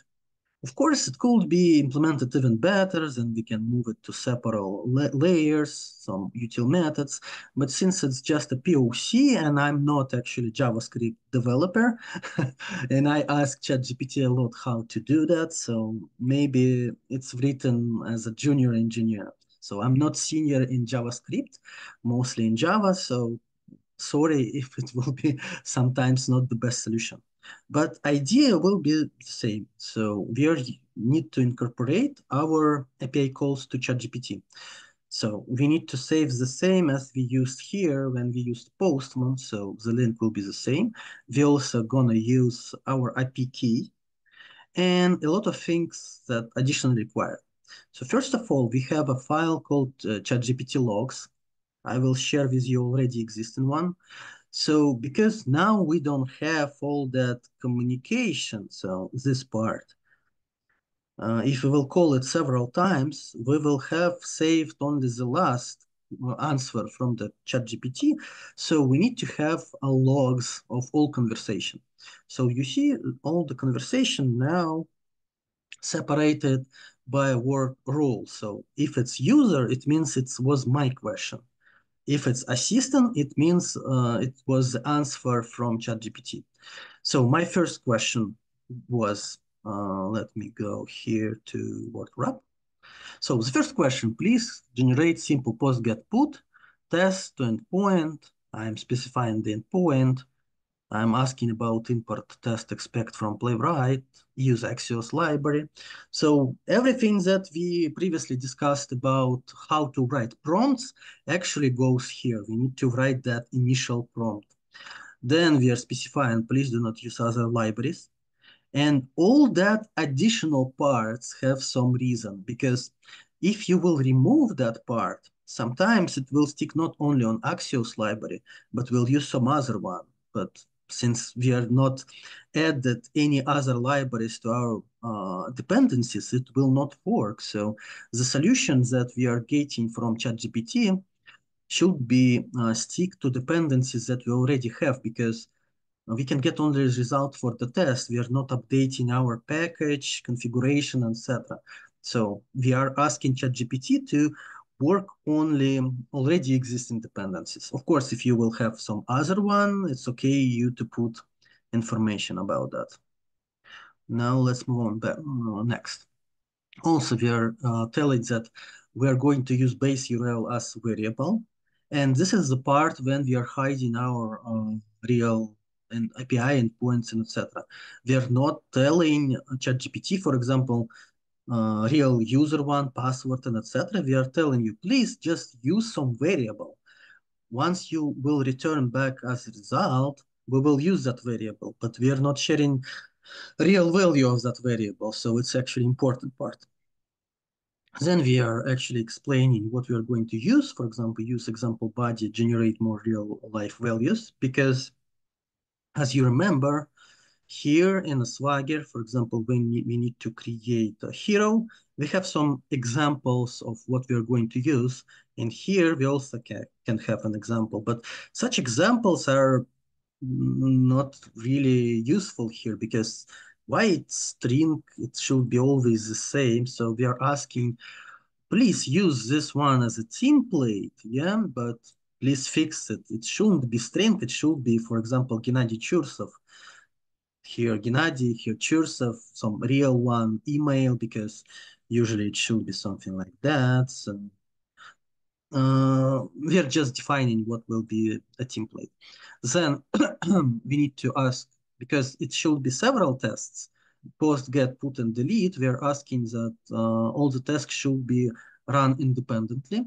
Of course, it could be implemented even better, then we can move it to separate layers, some util methods. But since it's just a POC and I'm not actually JavaScript developer, and I asked ChatGPT a lot how to do that, so maybe it's written as a junior engineer. So I'm not senior in JavaScript, mostly in Java, so sorry if it will be sometimes not the best solution. But idea will be the same. So we need to incorporate our API calls to ChatGPT. So we need to save the same as we used here when we used Postman. So the link will be the same. We also gonna use our IP key and a lot of things that additionally required. So first of all, we have a file called ChatGPT logs. I will share with you already existing one. So because now we don't have all that communication, so this part, if we will call it several times, we will have saved only the last answer from the ChatGPT. So we need to have logs of all conversation. So you see all the conversation now separated by a word role. So if it's user, it means it was my question. If it's assistant, it means it was the answer from ChatGPT. So my first question was, let me go here to word wrap. So the first question, please generate simple post get put test to endpoint. I'm specifying the endpoint. I'm asking about import test expect from Playwright, use Axios library. So everything that we previously discussed about how to write prompts actually goes here. We need to write that initial prompt. Then we are specifying, please do not use other libraries. And all that additional parts have some reason because if you will remove that part, sometimes it will stick not only on Axios library, but will use some other one. But since we are not added any other libraries to our dependencies, it will not work. So the solutions that we are getting from ChatGPT should be stick to dependencies that we already have because we can get only the result for the test. We are not updating our package, configuration, etc. So we are asking ChatGPT to work only already existing dependencies. Of course, if you will have some other one, it's okay you to put information about that. Now let's move on back, next. Also, we are telling that we are going to use base URL as variable. And this is the part when we are hiding our real and API endpoints and etc. We are not telling ChatGPT, for example, real user one, password, and etc. We are telling you, please just use some variable. Once you will return back as a result, we will use that variable, but we are not sharing real value of that variable. So it's actually important part. Then we are actually explaining what we are going to use. For example, use example body, generate more real life values, because As you remember, here in a Swagger, for example, when we need to create a hero, we have some examples of what we are going to use. And here we also can have an example, but such examples are not really useful here because why it's string, it should be always the same. So we are asking, please use this one as a template, yeah, but please fix it. It shouldn't be string, it should be, for example, Gennadi Chursov. Here Gennady, here Chursov, some real one email, because usually it should be something like that. So we are just defining what will be a template. Then we need to ask, because it should be several tests, post, get, put, and delete, we are asking that all the tasks should be run independently.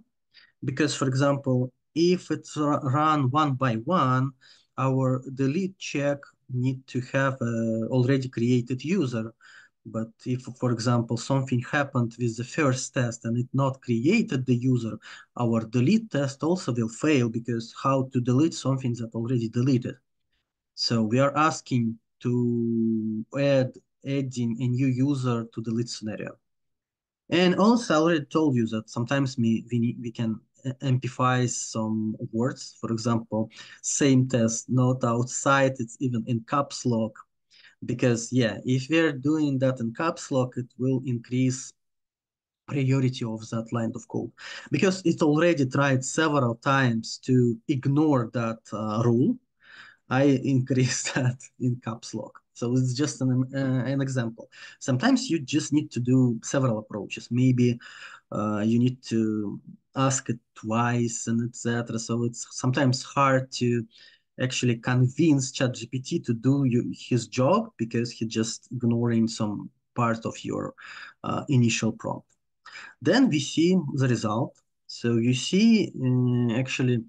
Because, for example, if it's run one by one, our delete check need to have a already created user. But if, for example, something happened with the first test and it not created the user, our delete test also will fail, because how to delete something that already deleted. So we are asking to adding a new user to the delete scenario. And also, I already told you that sometimes we can amplify some words. For example, same test, not outside, it's even in caps lock. Because, yeah, if we're doing that in caps lock, it will increase priority of that line of code. Because it already tried several times to ignore that rule, I increase that in caps lock. So it's just an example. Sometimes you just need to do several approaches. Maybe you need to ask it twice and etc. So it's sometimes hard to actually convince ChatGPT to do his job because he's just ignoring some part of your initial prompt. Then we see the result. So you see, actually,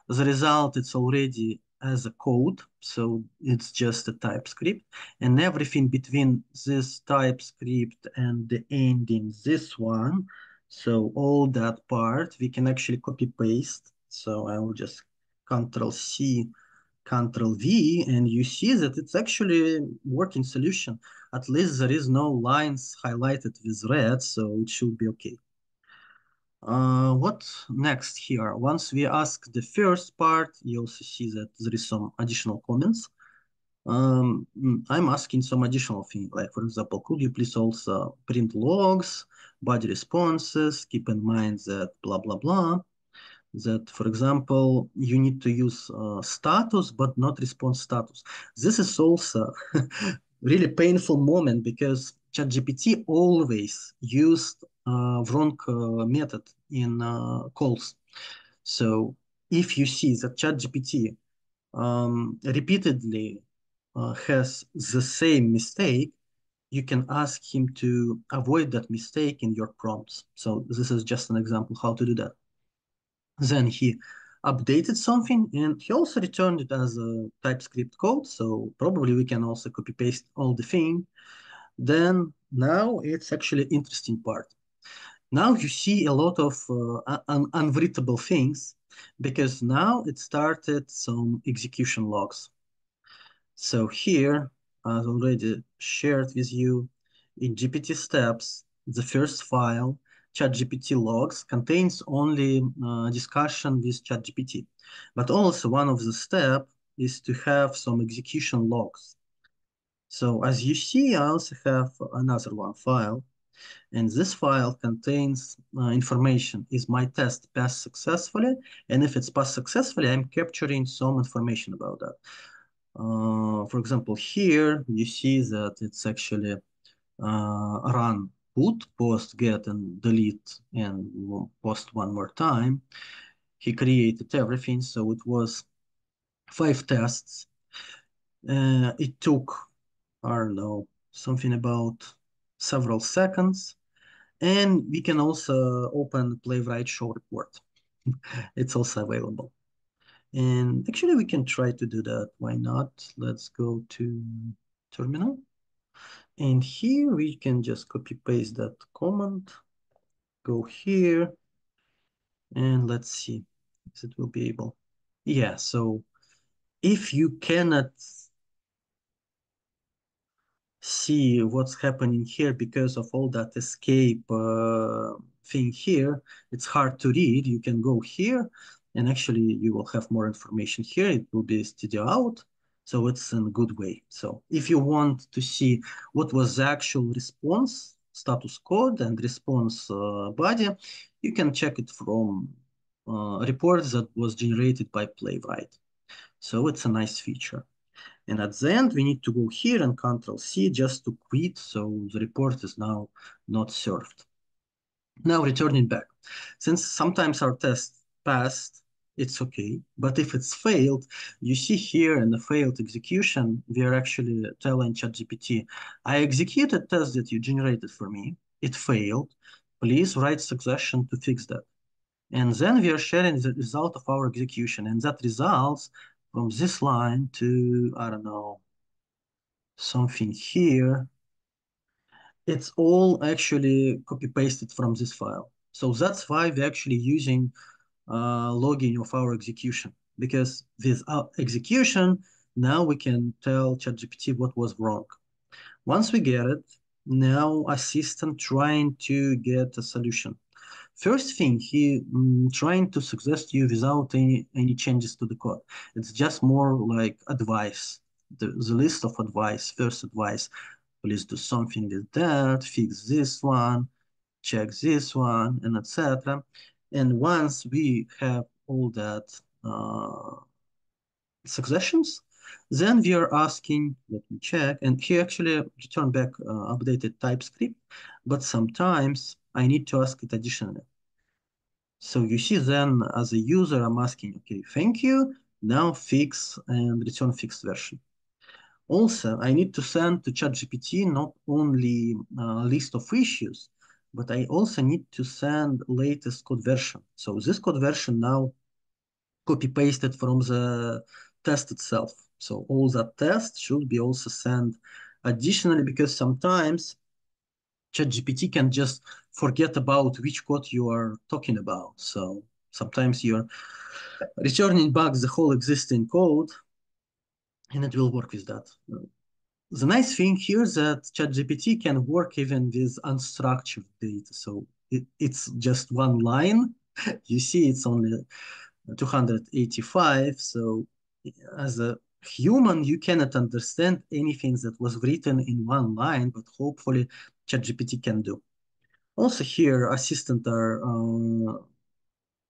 the result, it's already as a code. So it's just a TypeScript. And everything between this TypeScript and the ending, this one, so all that part, we can actually copy paste. So I will just Control C, Control V, and you see that it's actually a working solution. At least there is no lines highlighted with red, so it should be okay. What next here? Once we ask the first part, you also see that there is some additional comments. I'm asking some additional thing, like for example, could you please also print logs, body responses, keep in mind that blah, blah, blah, that for example, you need to use status, but not response status. This is also really painful moment because ChatGPT always used wrong method in calls. So if you see that ChatGPT repeatedly has the same mistake, you can ask him to avoid that mistake in your prompts. So this is just an example how to do that. Then he updated something and he also returned it as a TypeScript code. So probably we can also copy paste all the thing. Then now it's actually interesting part. Now you see a lot of unreadable things because now it started some execution logs. So here, as already shared with you, in GPT steps, the first file, ChatGPT logs, contains only discussion with ChatGPT. But also one of the steps is to have some execution logs. So as you see, I also have another one file, and this file contains information. Is my test passed successfully? And if it's passed successfully, I'm capturing some information about that. For example, here you see that it's actually run put, post, get, and delete, and post one more time. He created everything, so it was 5 tests. It took, I don't know, something about several seconds. And we can also open Playwright show report. It's also available. And actually, we can try to do that. Why not? Let's go to terminal. And here we can just copy paste that command, go here, and let's see if it will be able. Yeah, so if you cannot see what's happening here because of all that escape thing here. It's hard to read. You can go here and actually you will have more information here. It will be studio out. So it's in a good way. So if you want to see what was the actual response, status code and response body, you can check it from reports that was generated by Playwright. So it's a nice feature. And at the end, we need to go here and Control C just to quit. So the report is now not served. Now returning back. Since sometimes our test passed, it's okay. But if it's failed, you see here in the failed execution, we are actually telling ChatGPT, I executed test that you generated for me. It failed. Please write suggestion to fix that. And then we are sharing the result of our execution. And that results from this line to, I don't know, something here. It's all actually copy pasted from this file. So that's why we're actually using logging of our execution, because with our execution, now we can tell ChatGPT what was wrong. Once we get it, now assistant trying to get a solution. First thing, he trying to suggest you without any changes to the code. It's just more like advice, the list of advice, first advice. Please do something with that, fix this one, check this one, and etc. And once we have all that suggestions, then we are asking, let me check, and he actually returned back updated TypeScript, but sometimes I need to ask it additionally. So you see then as a user, I'm asking, okay, thank you, now fix and return fixed version. Also, I need to send to ChatGPT not only a list of issues, but I also need to send latest code version. So this code version now copy pasted from the test itself. So all that test should be also sent additionally because sometimes ChatGPT can just forget about which code you are talking about. So sometimes you're returning back the whole existing code and it will work with that. The nice thing here is that ChatGPT can work even with unstructured data. So it's just one line. You see, it's only 285. So as a human, you cannot understand anything that was written in one line, but hopefully ChatGPT can do. Also here, assistant are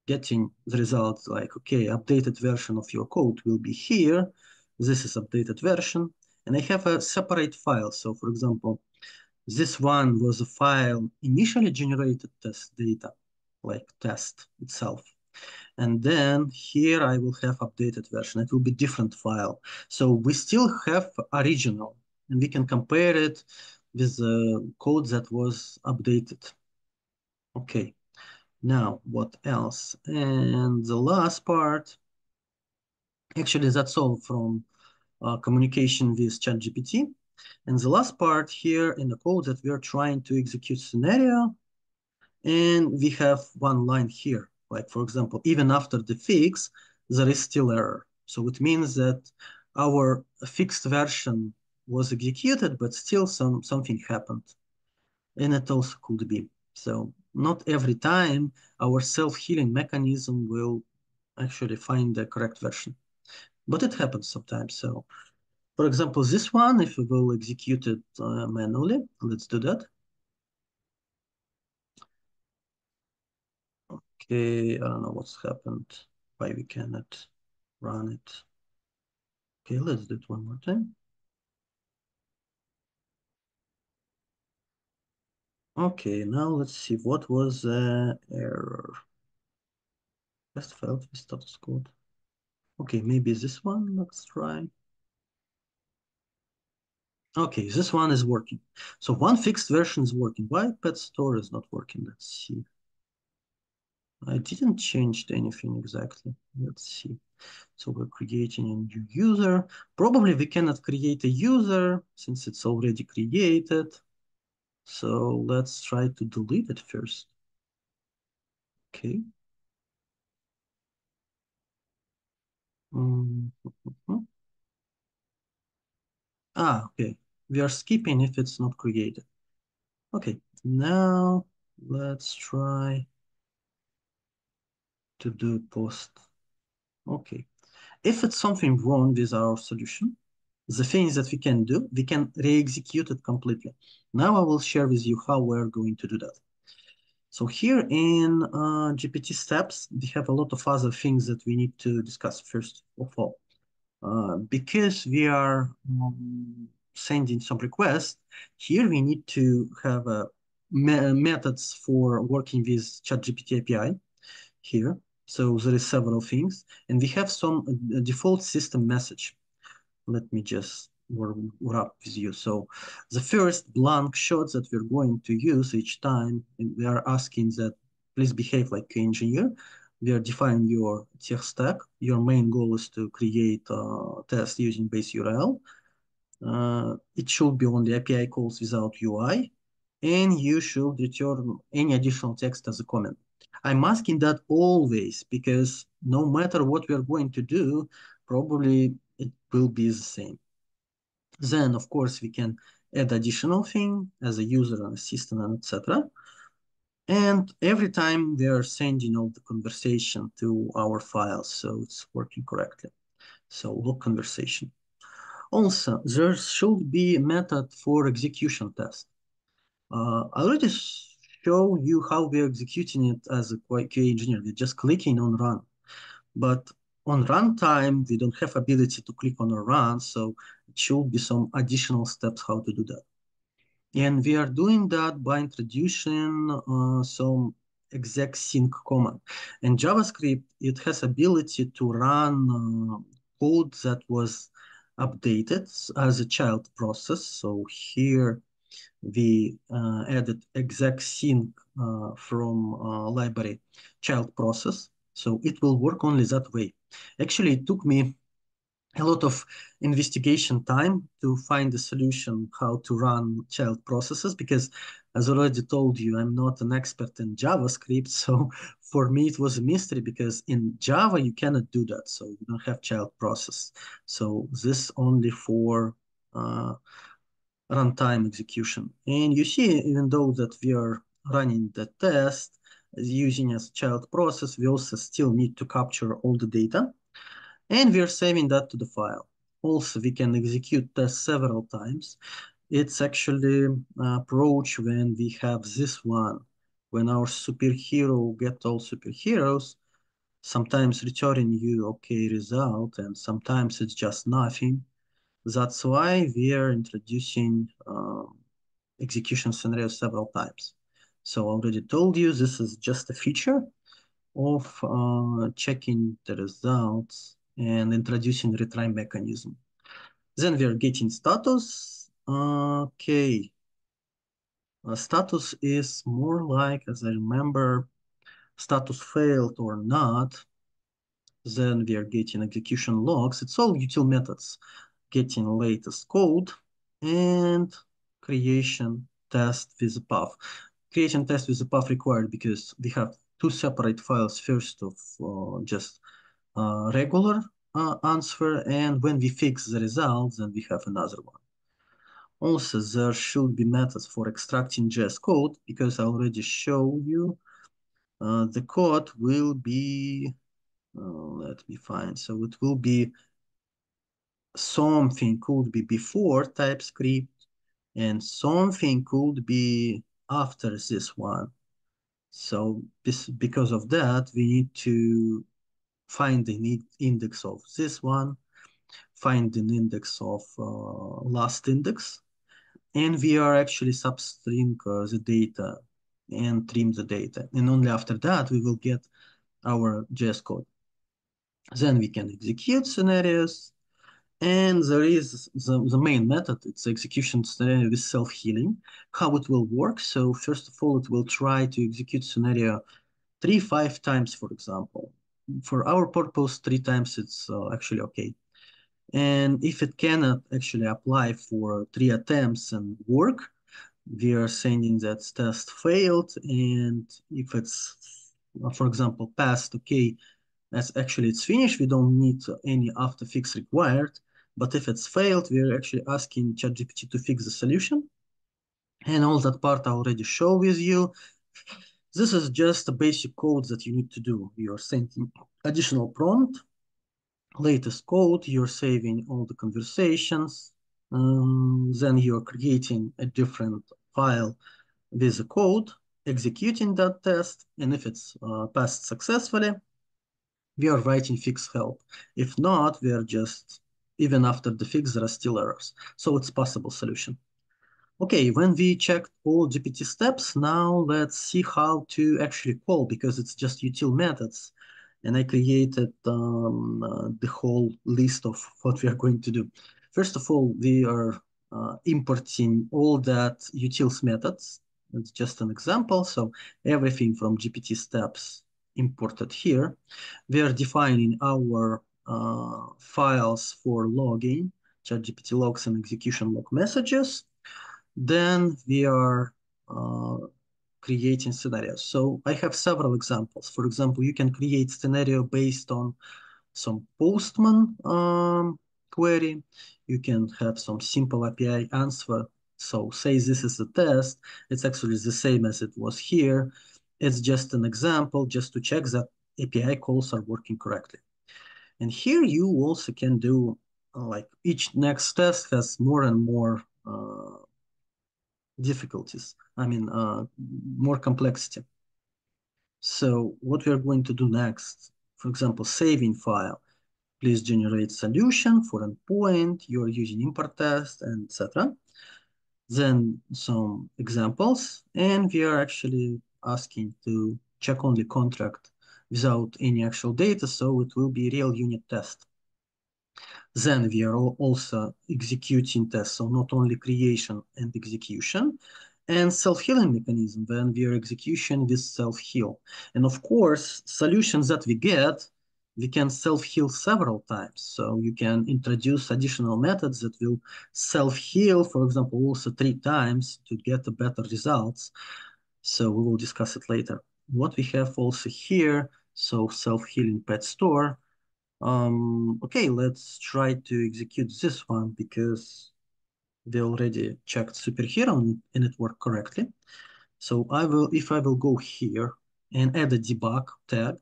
getting the results like, okay, updated version of your code will be here. This is updated version. And I have a separate file. So for example, this one was a file initially generated test data, like test itself. And then here I will have updated version. It will be different file. So we still have original and we can compare it with the code that was updated. Okay. Now, what else? And the last part, actually, that's all from communication with ChatGPT. And the last part here in the code that we are trying to execute scenario, and we have one line here. Like, for example, even after the fix, there is still error. So it means that our fixed version was executed, but still something happened. And it also could be. So not every time our self-healing mechanism will actually find the correct version, but it happens sometimes. So for example, this one, if we will execute it manually, let's do that. Okay, I don't know what's happened, why we cannot run it. Okay, let's do it one more time. Okay, now let's see what was the error. Test failed with status code. Okay, maybe this one, let's try. Okay, this one is working. So one fixed version is working. Why pet store is not working? Let's see. I didn't change anything exactly. Let's see. So we're creating a new user. Probably we cannot create a user since it's already created. So let's try to delete it first. Okay. Mm -hmm. Okay. we are skipping if it's not created. Okay, now let's try to do post. Okay, if it's something wrong with our solution, the things that we can do, we can re-execute it completely. Now I will share with you how we're going to do that. So here in GPT steps, we have a lot of other things that we need to discuss first of all. Because we are sending some requests, here we need to have methods for working with ChatGPT API here. So there is several things, and we have some default system message. Let me just wrap with you. So the first blank shot that we're going to use each time, and we are asking that please behave like an engineer. We are defining your tech stack. Your main goal is to create a test using base URL. It should be only API calls without UI, and you should return any additional text as a comment. I'm asking that always because no matter what we are going to do, probably it will be the same. Then, of course, we can add additional thing as a user and assistant and etc. And every time we are sending all the conversation to our files, so it's working correctly. So log conversation. Also, there should be a method for execution test. I already show you how we're executing it as a QA engineer. We're just clicking on run. But on runtime, we don't have ability to click on a run, so it should be some additional steps how to do that. And we are doing that by introducing some exec sync command. In JavaScript, it has ability to run code that was updated as a child process. So here we added exec sync from library child process. So it will work only that way. Actually, it took me a lot of investigation time to find a solution how to run child processes because as I already told you, I'm not an expert in JavaScript. So for me, it was a mystery because in Java, you cannot do that. So you don't have child process. So this only for runtime execution. And you see, even though that we are running the test using as child process, we also still need to capture all the data. And we are saving that to the file. Also, we can execute tests several times. It's actually approach when we have this one, when our superhero get all superheroes, sometimes returning you okay result, and sometimes it's just nothing. That's why we are introducing execution scenarios several times. So I already told you this is just a feature of checking the results and introducing retry mechanism. Then we are getting status. Okay. Status is more like, as I remember, status failed or not. Then we are getting execution logs. It's all util methods. Getting latest code and creation test with a path. Creation test with a path required because we have two separate files. First of just regular answer, and when we fix the results, then we have another one. Also, there should be methods for extracting JS code because I already show you the code will be, let me find, so it will be something could be before TypeScript and something could be after this one. So because of that, we need to find the index of this one, find an index of last index, and we are actually substring the data and trim the data. And only after that, we will get our JS code. Then we can execute scenarios. And there is the main method, it's execution scenario with self-healing, how it will work. So first of all, it will try to execute scenario 5 times, for example. For our purpose, 3 times it's actually okay. And if it cannot actually apply for 3 attempts and work, we are sending that test failed. And if it's, for example, passed, okay, that's actually it's finished. We don't need any after fix required. But if it's failed, we're actually asking ChatGPT to fix the solution. And all that part I already show with you. This is just the basic code that you need to do. You're sending additional prompt, latest code, you're saving all the conversations, then you're creating a different file with the code, executing that test, and if it's passed successfully, we are writing fix help. If not, we are just, even after the fix, there are still errors. So it's possible solution. Okay, when we checked all GPT steps, now let's see how to actually call, because it's just util methods. And I created the whole list of what we are going to do. First of all, we are importing all that utils methods. It's just an example. So everything from GPT steps imported here. We are defining our files for logging, ChatGPT logs and execution log messages. Then we are uh, creating scenarios. So I have several examples. For example, you can create scenario based on some Postman query. You can have some simple API answer. So say this is a test. It's actually the same as it was here. It's just an example just to check that API calls are working correctly. And here you also can do like each next test has more and more difficulties. I mean, more complexity. So what we are going to do next, for example, saving file, please generate solution for endpoint, you're using import test, and etc. Then some examples, and we are actually asking to check only contract without any actual data, so it will be real unit test. Then we are also executing tests, so not only creation and execution, and self-healing mechanism when we are execution with self-heal. And of course, solutions that we get, we can self-heal several times. So you can introduce additional methods that will self-heal, for example, also 3 times to get a better results. So we will discuss it later. What we have also here, so self-healing pet store, okay, let's try to execute this one because they already checked superhero and it worked correctly. So if I will go here and add a debug tag,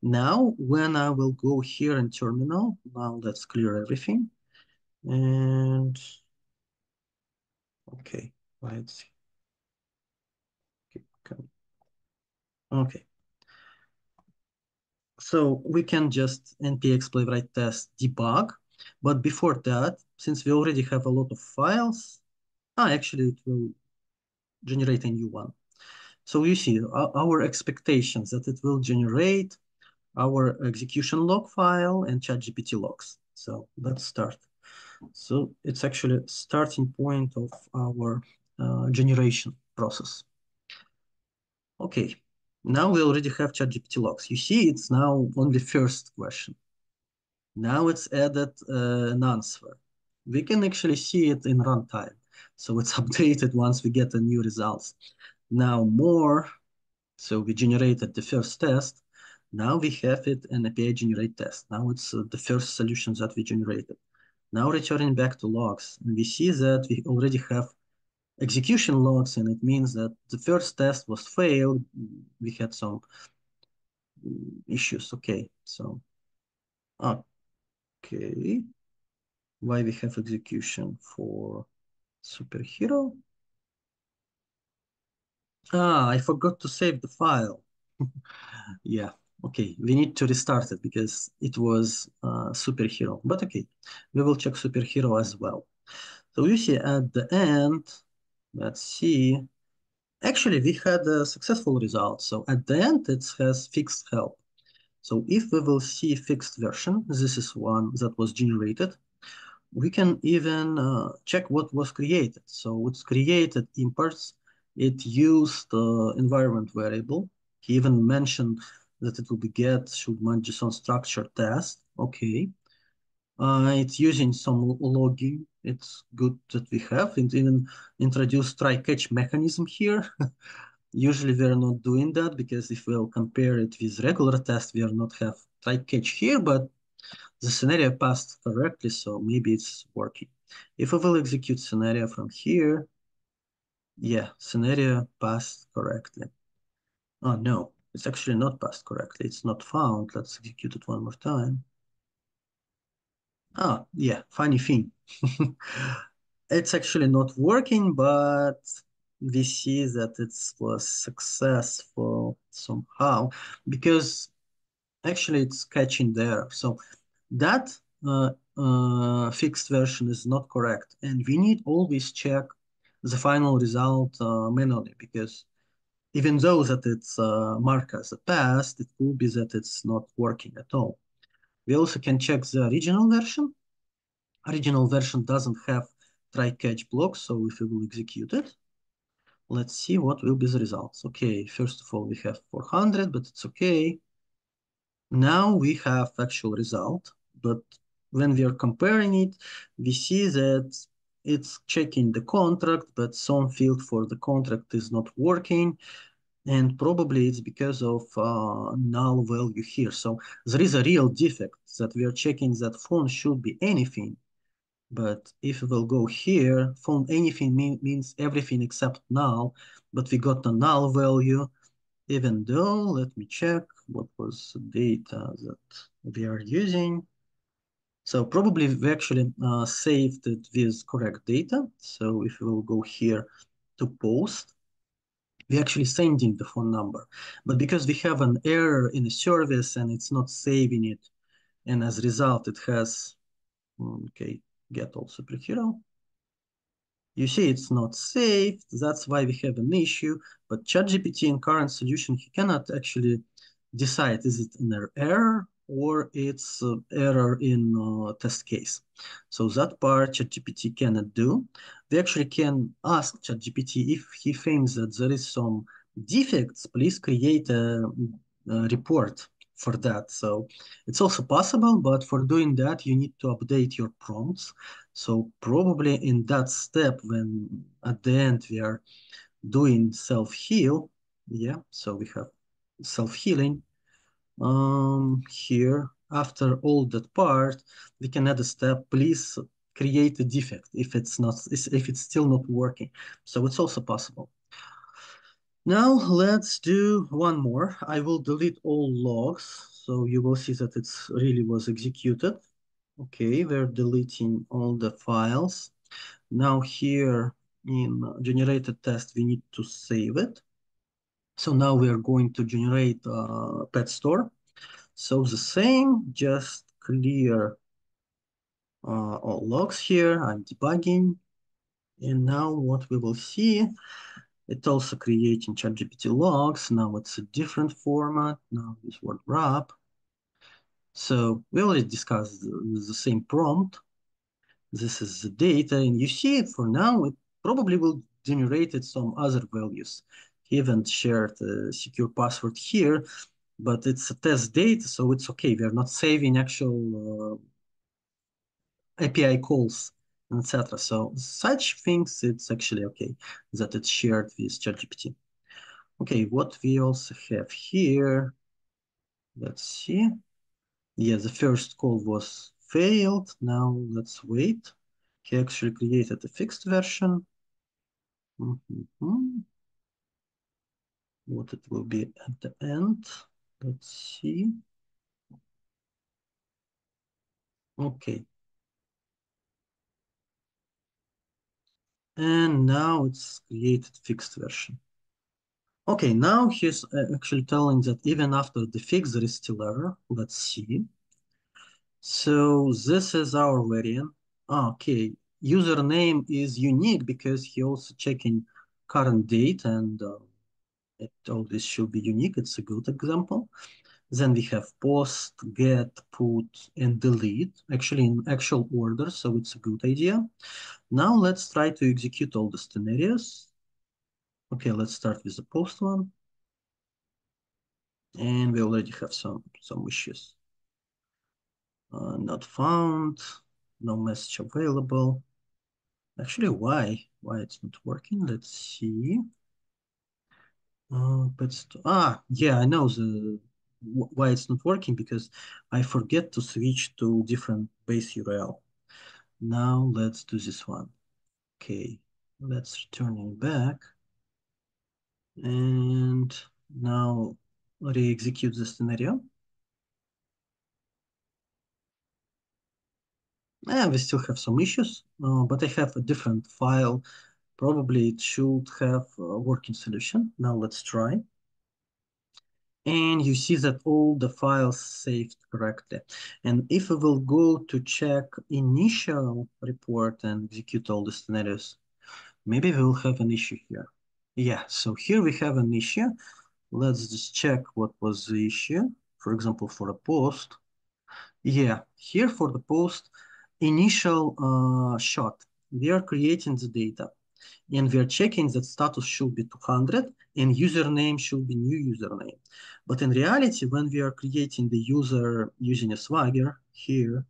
now when I will go here in terminal, now let's clear everything. And okay, let's keep coming. Okay, so we can just npx playwright test debug, but before that, since we already have a lot of files, actually it will generate a new one. So you see our expectations that it will generate our execution log file and ChatGPT logs. So let's start. So it's actually a starting point of our generation process. Okay, now we already have ChatGPT logs. You see it's now only first question. Now it's added an answer. We can actually see it in runtime. So it's updated once we get the new results. Now more, so we generated the first test. Now we have it in API generate test. Now it's the first solutions that we generated. Now returning back to logs, and we see that we already have execution logs, and it means that the first test was failed. We had some issues. Okay, so okay, why we have execution for superhero? I forgot to save the file. Yeah, okay, we need to restart it because it was superhero. But okay, we will check superhero as well. So you see at the end, let's see. Actually, we had a successful result. So at the end, it has fixed help. So if we will see fixed version, this is one that was generated. We can even check what was created. So it's created imports. It used environment variable. He even mentioned that it will be get should match JSON structure test. Okay. It's using some logging. It's good that we have. It even introduced try catch mechanism here. Usually we're not doing that because if we'll compare it with regular test, we are not have try catch here, but The scenario passed correctly, so maybe it's working. If I will execute scenario from here, yeah, scenario passed correctly. Oh no, it's actually not passed correctly. It's not found. Let's execute it one more time. Ah, yeah, funny thing. It's actually not working, but we see that it was successful somehow because actually it's catching the error. So that fixed version is not correct, and we need always check the final result manually because even though that it's marked as a passed, it could be that it's not working at all. We also can check the original version. Original version doesn't have try catch block, so if we will execute it, let's see what will be the results. Okay, first of all, we have 400, but it's okay. Now we have actual result, but when we are comparing it, we see that it's checking the contract, but some field for the contract is not working, and probably it's because of null value here. So there is a real defect that we are checking that phone should be anything. But if we will go here, phone anything means everything except null, but we got a null value, even though, let me check what was the data that we are using. So probably we actually saved it with correct data. So if we will go here to post, we actually sending the phone number. But because we have an error in the service and it's not saving it, and as a result, it has, okay, get all superhero. You see, it's not saved. That's why we have an issue. But ChatGPT in current solution, he cannot actually decide is it an error or it's error in test case. So that part ChatGPT cannot do. We actually can ask ChatGPT if he thinks that there is some defects, please create a report for that. So it's also possible, but for doing that, you need to update your prompts. So probably in that step, when at the end we are doing self-heal, yeah, so we have self-healing. Here, after all that part, we can add a step, please create a defect if it's still not working. So it's also possible. Now let's do one more. I will delete all logs, so you will see that it's really was executed. Okay, we're deleting all the files. Now here in generated test, we need to save it. So now we are going to generate a pet store. So the same, just clear all logs here. I'm debugging. And now what we will see, it also creating ChatGPT logs. Now it's a different format. Now this word wrap. So we already discussed the same prompt. This is the data, and you see it for now, it probably will generate some other values. He haven't shared a secure password here, but it's a test data, so it's okay. We are not saving actual API calls, etc. So such things, it's actually okay that it's shared with ChatGPT. Okay, what we also have here, let's see. Yeah, the first call was failed. Now let's wait. He actually created a fixed version. Mhm. What it will be at the end. Let's see. Okay. And now it's created fixed version. Okay, now he's actually telling that even after the fix, there is still error. Let's see. So this is our variant. Okay, username is unique because he also checking current date and it always should be unique. It's a good example. Then we have post, get, put, and delete, actually in actual order, so it's a good idea. Now let's try to execute all the scenarios. Okay, let's start with the post one. And we already have some issues. Not found, no message available. Actually, why? Why it's not working? Let's see. But yeah, I know why it's not working, because I forget to switch to different base URL. Now let's do this one. Okay, let's return it back. And now re-execute the scenario. And we still have some issues, but I have a different file. Probably it should have a working solution. Now let's try. And you see that all the files saved correctly. And if we will go to check initial report and execute all the scenarios, maybe we'll have an issue here. Yeah, so here we have an issue. Let's just check what was the issue. For example, for a post. Yeah, here for the post initial shot, we are creating the data and we are checking that status should be 200 and username should be new username. But in reality, when we are creating the user using a Swagger here,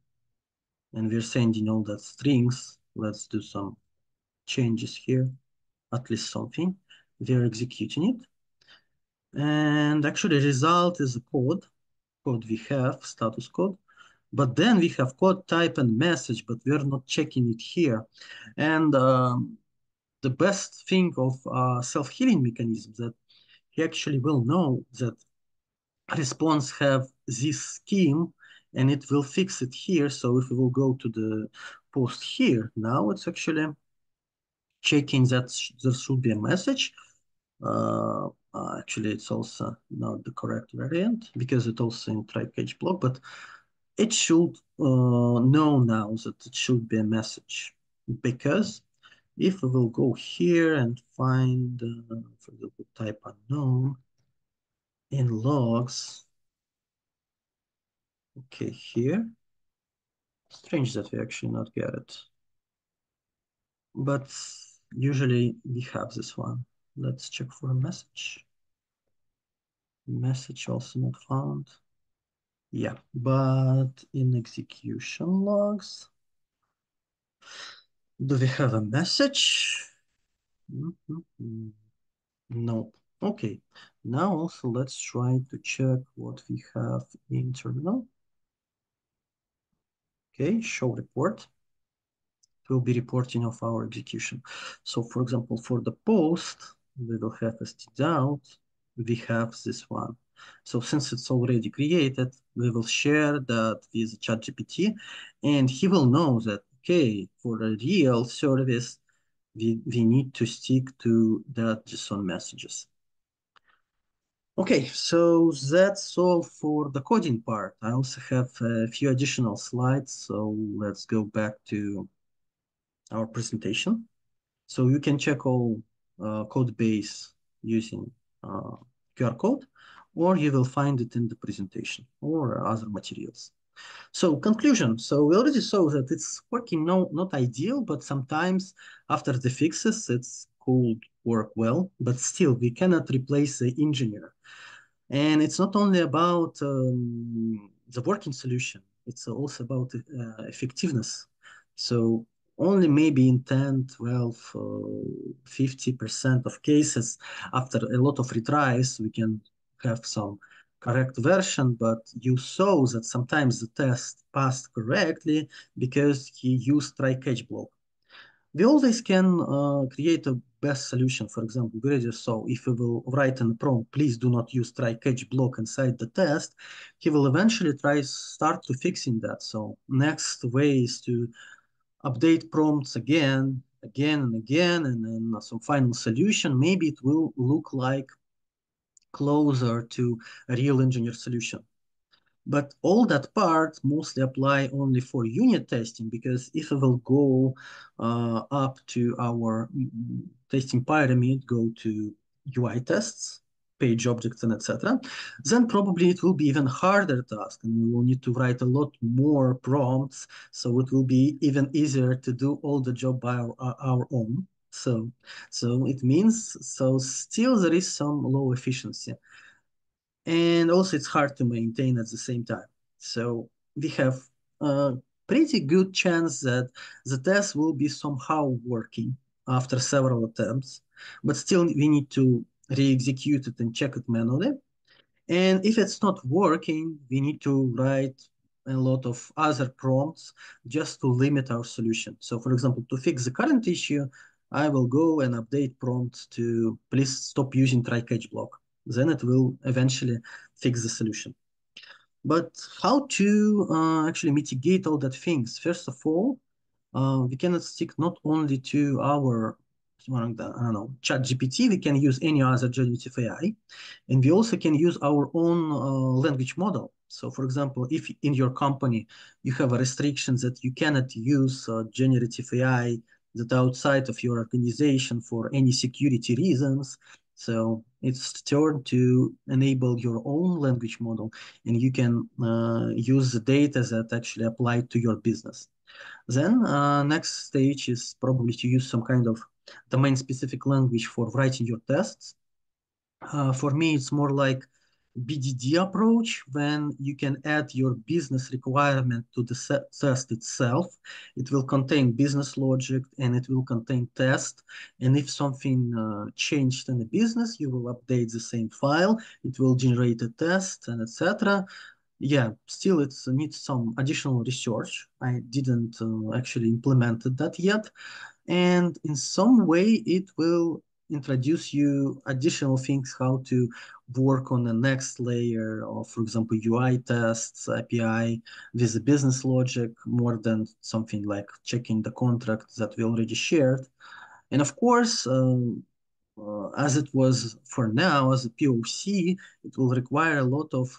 and we're sending all that strings, let's do some changes here, at least something. We are executing it. And actually result is a code we have, status code. But then we have code type and message, but we're not checking it here. And the best thing of self-healing mechanism that he actually will know that response have this scheme and it will fix it here. So if we will go to the post here, now it's actually checking that there should be a message. Actually, it's also not the correct variant because it's also in try catch block, but it should know now that it should be a message. Because if we will go here and find, for example, type unknown in logs, okay, here, strange that we actually not get it. But usually we have this one. Let's check for a message. Message also not found. Yeah, but in execution logs, do we have a message? Nope. Okay. Now also let's try to check what we have in terminal. Okay, show report. Will be reporting of our execution. So for example, for the post, we will have stdout, we have this one. So since it's already created, we will share that with ChatGPT and he will know that, okay, for a real service, we need to stick to that JSON messages. Okay, so that's all for the coding part. I also have a few additional slides, so let's go back to our presentation. So you can check all code base using QR code, or you will find it in the presentation or other materials. So conclusion. So we already saw that it's working not ideal, but sometimes after the fixes, it's could work well, but still we cannot replace the engineer. And it's not only about the working solution, it's also about effectiveness. So only maybe in 10, 12, 50% of cases, after a lot of retries, we can have some correct version, but you saw that sometimes the test passed correctly because he used try-catch block. We always can create a best solution. For example, we already saw if we will write in the prompt, please do not use try catch block inside the test, he will eventually start to fixing that. So next way is to update prompts again and again, and then some final solution. Maybe it will look like closer to a real engineer solution. But all that part mostly apply only for unit testing, because if we will go up to our testing pyramid, go to UI tests, page objects, and etc., then probably it will be even harder task, and we will need to write a lot more prompts, so it will be even easier to do all the job by our own. So it means, so still there is some low efficiency and also it's hard to maintain at the same time. So we have a pretty good chance that the test will be somehow working after several attempts, but still we need to re-execute it and check it manually. And if it's not working, we need to write a lot of other prompts just to limit our solution. So for example, to fix the current issue, I will go and update prompt to please stop using try catch block. Then it will eventually fix the solution. But how to actually mitigate all that things? First of all, we cannot stick not only to our, I don't know, chat GPT, we can use any other generative AI. And we also can use our own language model. So for example, if in your company you have a restriction that you cannot use generative AI that outside of your organization for any security reasons, so it's turn to enable your own language model, and you can use the data that actually apply to your business. Then next stage is probably to use some kind of domain-specific language for writing your tests. For me, it's more like BDD approach when you can add your business requirement to the test itself. It will contain business logic and it will contain test. And if something changed in the business, you will update the same file. It will generate a test and etc. Yeah, still it needs some additional research. I didn't actually implemented that yet. And in some way, it will introduce you additional things how to work on the next layer of, for example, UI tests, API with the business logic, more than something like checking the contract that we already shared. And of course, as it was for now, as a POC, it will require a lot of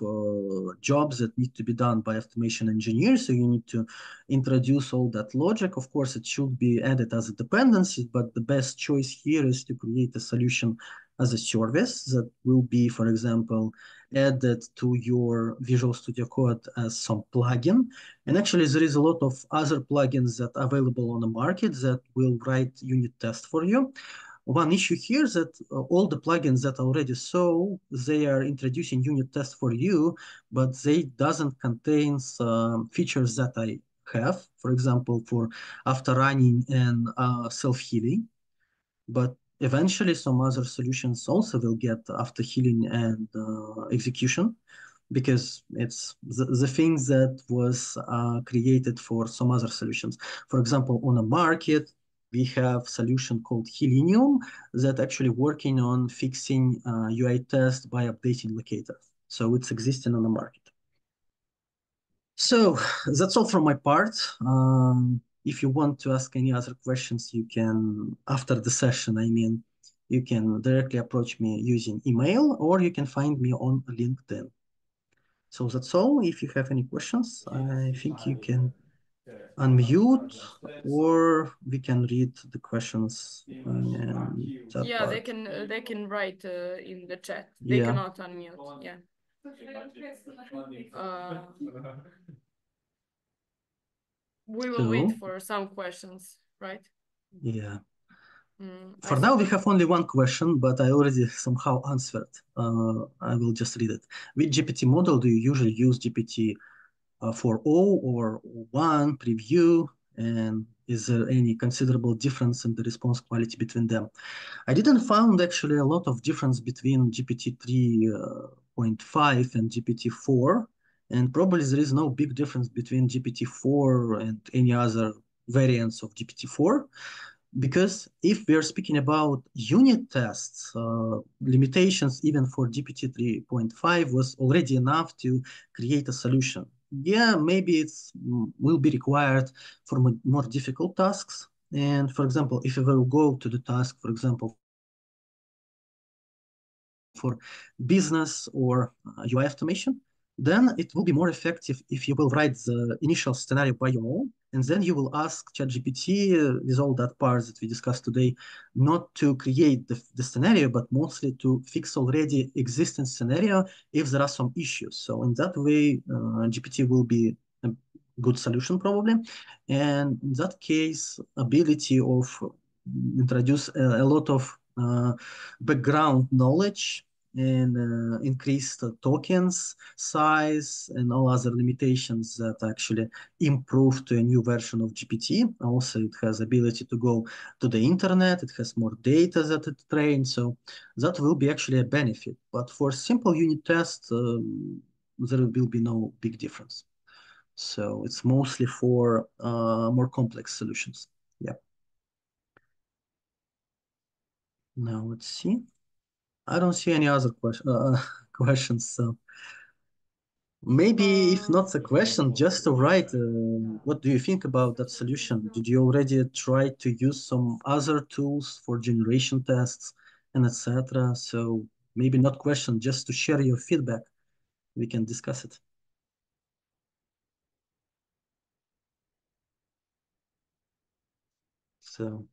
jobs that need to be done by automation engineers. So you need to introduce all that logic. Of course, it should be added as a dependency, but the best choice here is to create a solution as a service that will be, for example, added to your Visual Studio Code as some plugin. And actually, there is a lot of other plugins that are available on the market that will write unit tests for you. One issue here is that all the plugins that I already saw, they are introducing unit tests for you, but they doesn't contain some features that I have, for example, for after running and self-healing. But eventually some other solutions also will get after healing and execution, because it's the things that was created for some other solutions. For example, on a market, we have solution called Helinium that actually working on fixing UI test by updating locators. So it's existing on the market. So that's all from my part. If you want to ask any other questions, you can, after the session, I mean, you can directly approach me using email, or you can find me on LinkedIn. So that's all. If you have any questions, I think you can unmute, or we can read the questions in that Yeah, part. they can write in the chat. They Yeah. cannot unmute. Yeah. Uh, we will wait So, for some questions, right? yeah. I For now, we suppose. have only one question, but I already somehow answered. I will just read it. Which GPT model do you usually use, GPT 4.0 or 1 preview? And is there any considerable difference in the response quality between them? I didn't find actually a lot of difference between GPT 3.5 and GPT 4. And probably there is no big difference between GPT 4 and any other variants of GPT 4. Because if we are speaking about unit tests, limitations even for GPT 3.5 was already enough to create a solution. Yeah, maybe it's will be required for more difficult tasks. And for example, if we will go to the task, for example, for business or UI automation, then it will be more effective if you will write the initial scenario by your own, and then you will ask ChatGPT with all that parts that we discussed today, not to create the scenario, but mostly to fix already existing scenario if there are some issues. So in that way, GPT will be a good solution probably. And in that case, ability of introduce a lot of background knowledge and increased tokens size and all other limitations that actually improve to a new version of GPT. Also, it has ability to go to the internet. It has more data that it trains. So that will be actually a benefit. But for simple unit test, there will be no big difference. So it's mostly for more complex solutions. Yeah. Now let's see. I don't see any other questions. So maybe if not a question, just to write, what do you think about that solution? Did you already try to use some other tools for generation tests and etc.? So maybe not question, just to share your feedback. We can discuss it. So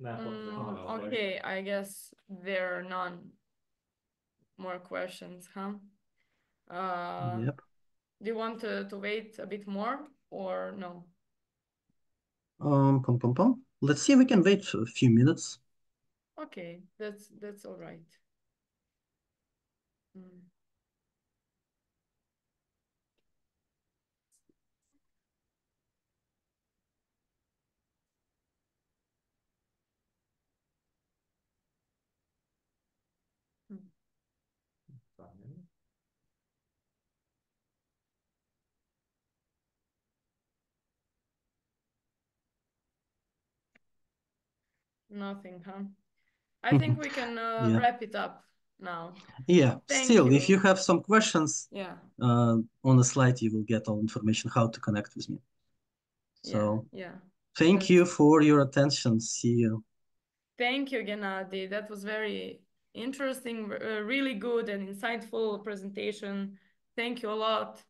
Okay, I guess there are none more questions, huh? yep. Do you want to wait a bit more or no? Let's see if we can wait a few minutes. Okay, that's all right. Nothing, huh? I think we can Yeah. wrap it up now. Yeah. Thank Still, if you. you have some questions, Yeah. on the slide, you will get all information how to connect with me. So yeah. thank you for your attention. See you. Thank you, Gennady. That was very interesting, really good and insightful presentation. Thank you a lot.